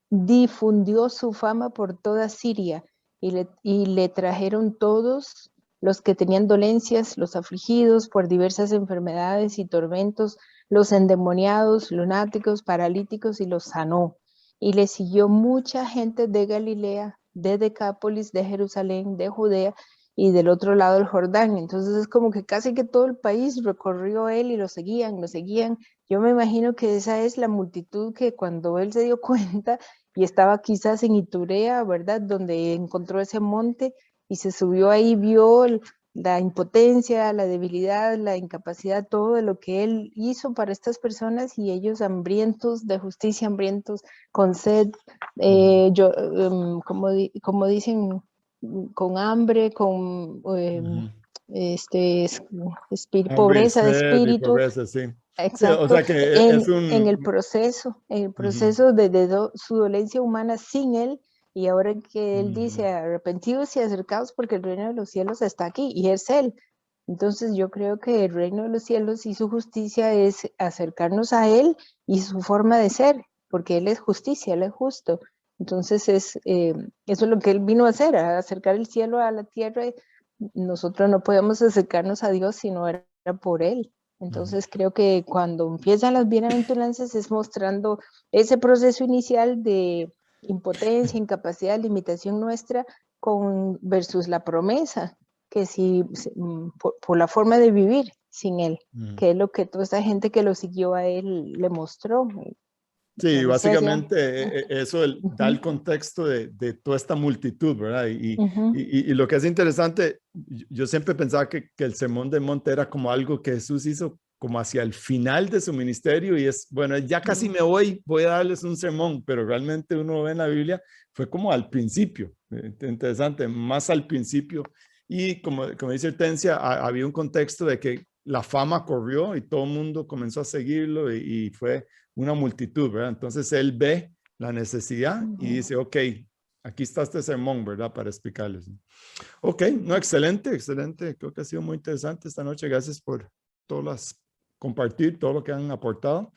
difundió su fama por toda Siria y le trajeron todos los que tenían dolencias, los afligidos por diversas enfermedades y tormentos, los endemoniados, lunáticos, paralíticos y los sanó. Y le siguió mucha gente de Galilea, de Decápolis, de Jerusalén, de Judea y del otro lado del Jordán. Entonces es como que casi que todo el país recorrió él y lo seguían, lo seguían. Yo me imagino que esa es la multitud que cuando él se dio cuenta y estaba quizás en Iturea, ¿verdad? Donde encontró ese monte y se subió ahí, vio la impotencia, la debilidad, la incapacidad, todo de lo que él hizo para estas personas y ellos hambrientos de justicia, hambrientos con sed, como dicen, con hambre, con Hambre y pobreza de sed y espíritu. pobreza, sí. Sí, o Exacto, sea que es en el un... proceso Ujú, de su dolencia humana sin él, y ahora que él ujú. dice arrepentidos y acercados porque el reino de los cielos está aquí, y es él. Entonces yo creo que el reino de los cielos y su justicia es acercarnos a él y su forma de ser, porque él es justicia, él es justo. Entonces eso es lo que él vino a hacer, a acercar el cielo a la tierra. Nosotros no podemos acercarnos a Dios si no era por él. Entonces creo que cuando empiezan las bienaventuranzas es mostrando ese proceso inicial de impotencia, incapacidad, limitación nuestra versus la promesa, que si por la forma de vivir sin él, que es lo que toda esa gente que lo siguió a él le mostró. Sí, Decía, básicamente eso da el contexto de toda esta multitud, ¿verdad? Y lo que es interesante, yo siempre pensaba que el Sermón del Monte era como algo que Jesús hizo como hacia el final de su ministerio y es, bueno, ya casi me voy a darles un sermón, pero realmente uno ve en la Biblia, fue como al principio, interesante, más al principio. Y como dice Hortensia, había un contexto de que la fama corrió y todo el mundo comenzó a seguirlo y fue una multitud, ¿verdad? Entonces él ve la necesidad y dice, ok, aquí está este sermón, ¿verdad? Para explicarles. Ok, no, excelente, excelente. Creo que ha sido muy interesante esta noche. Gracias por compartir todo lo que han aportado.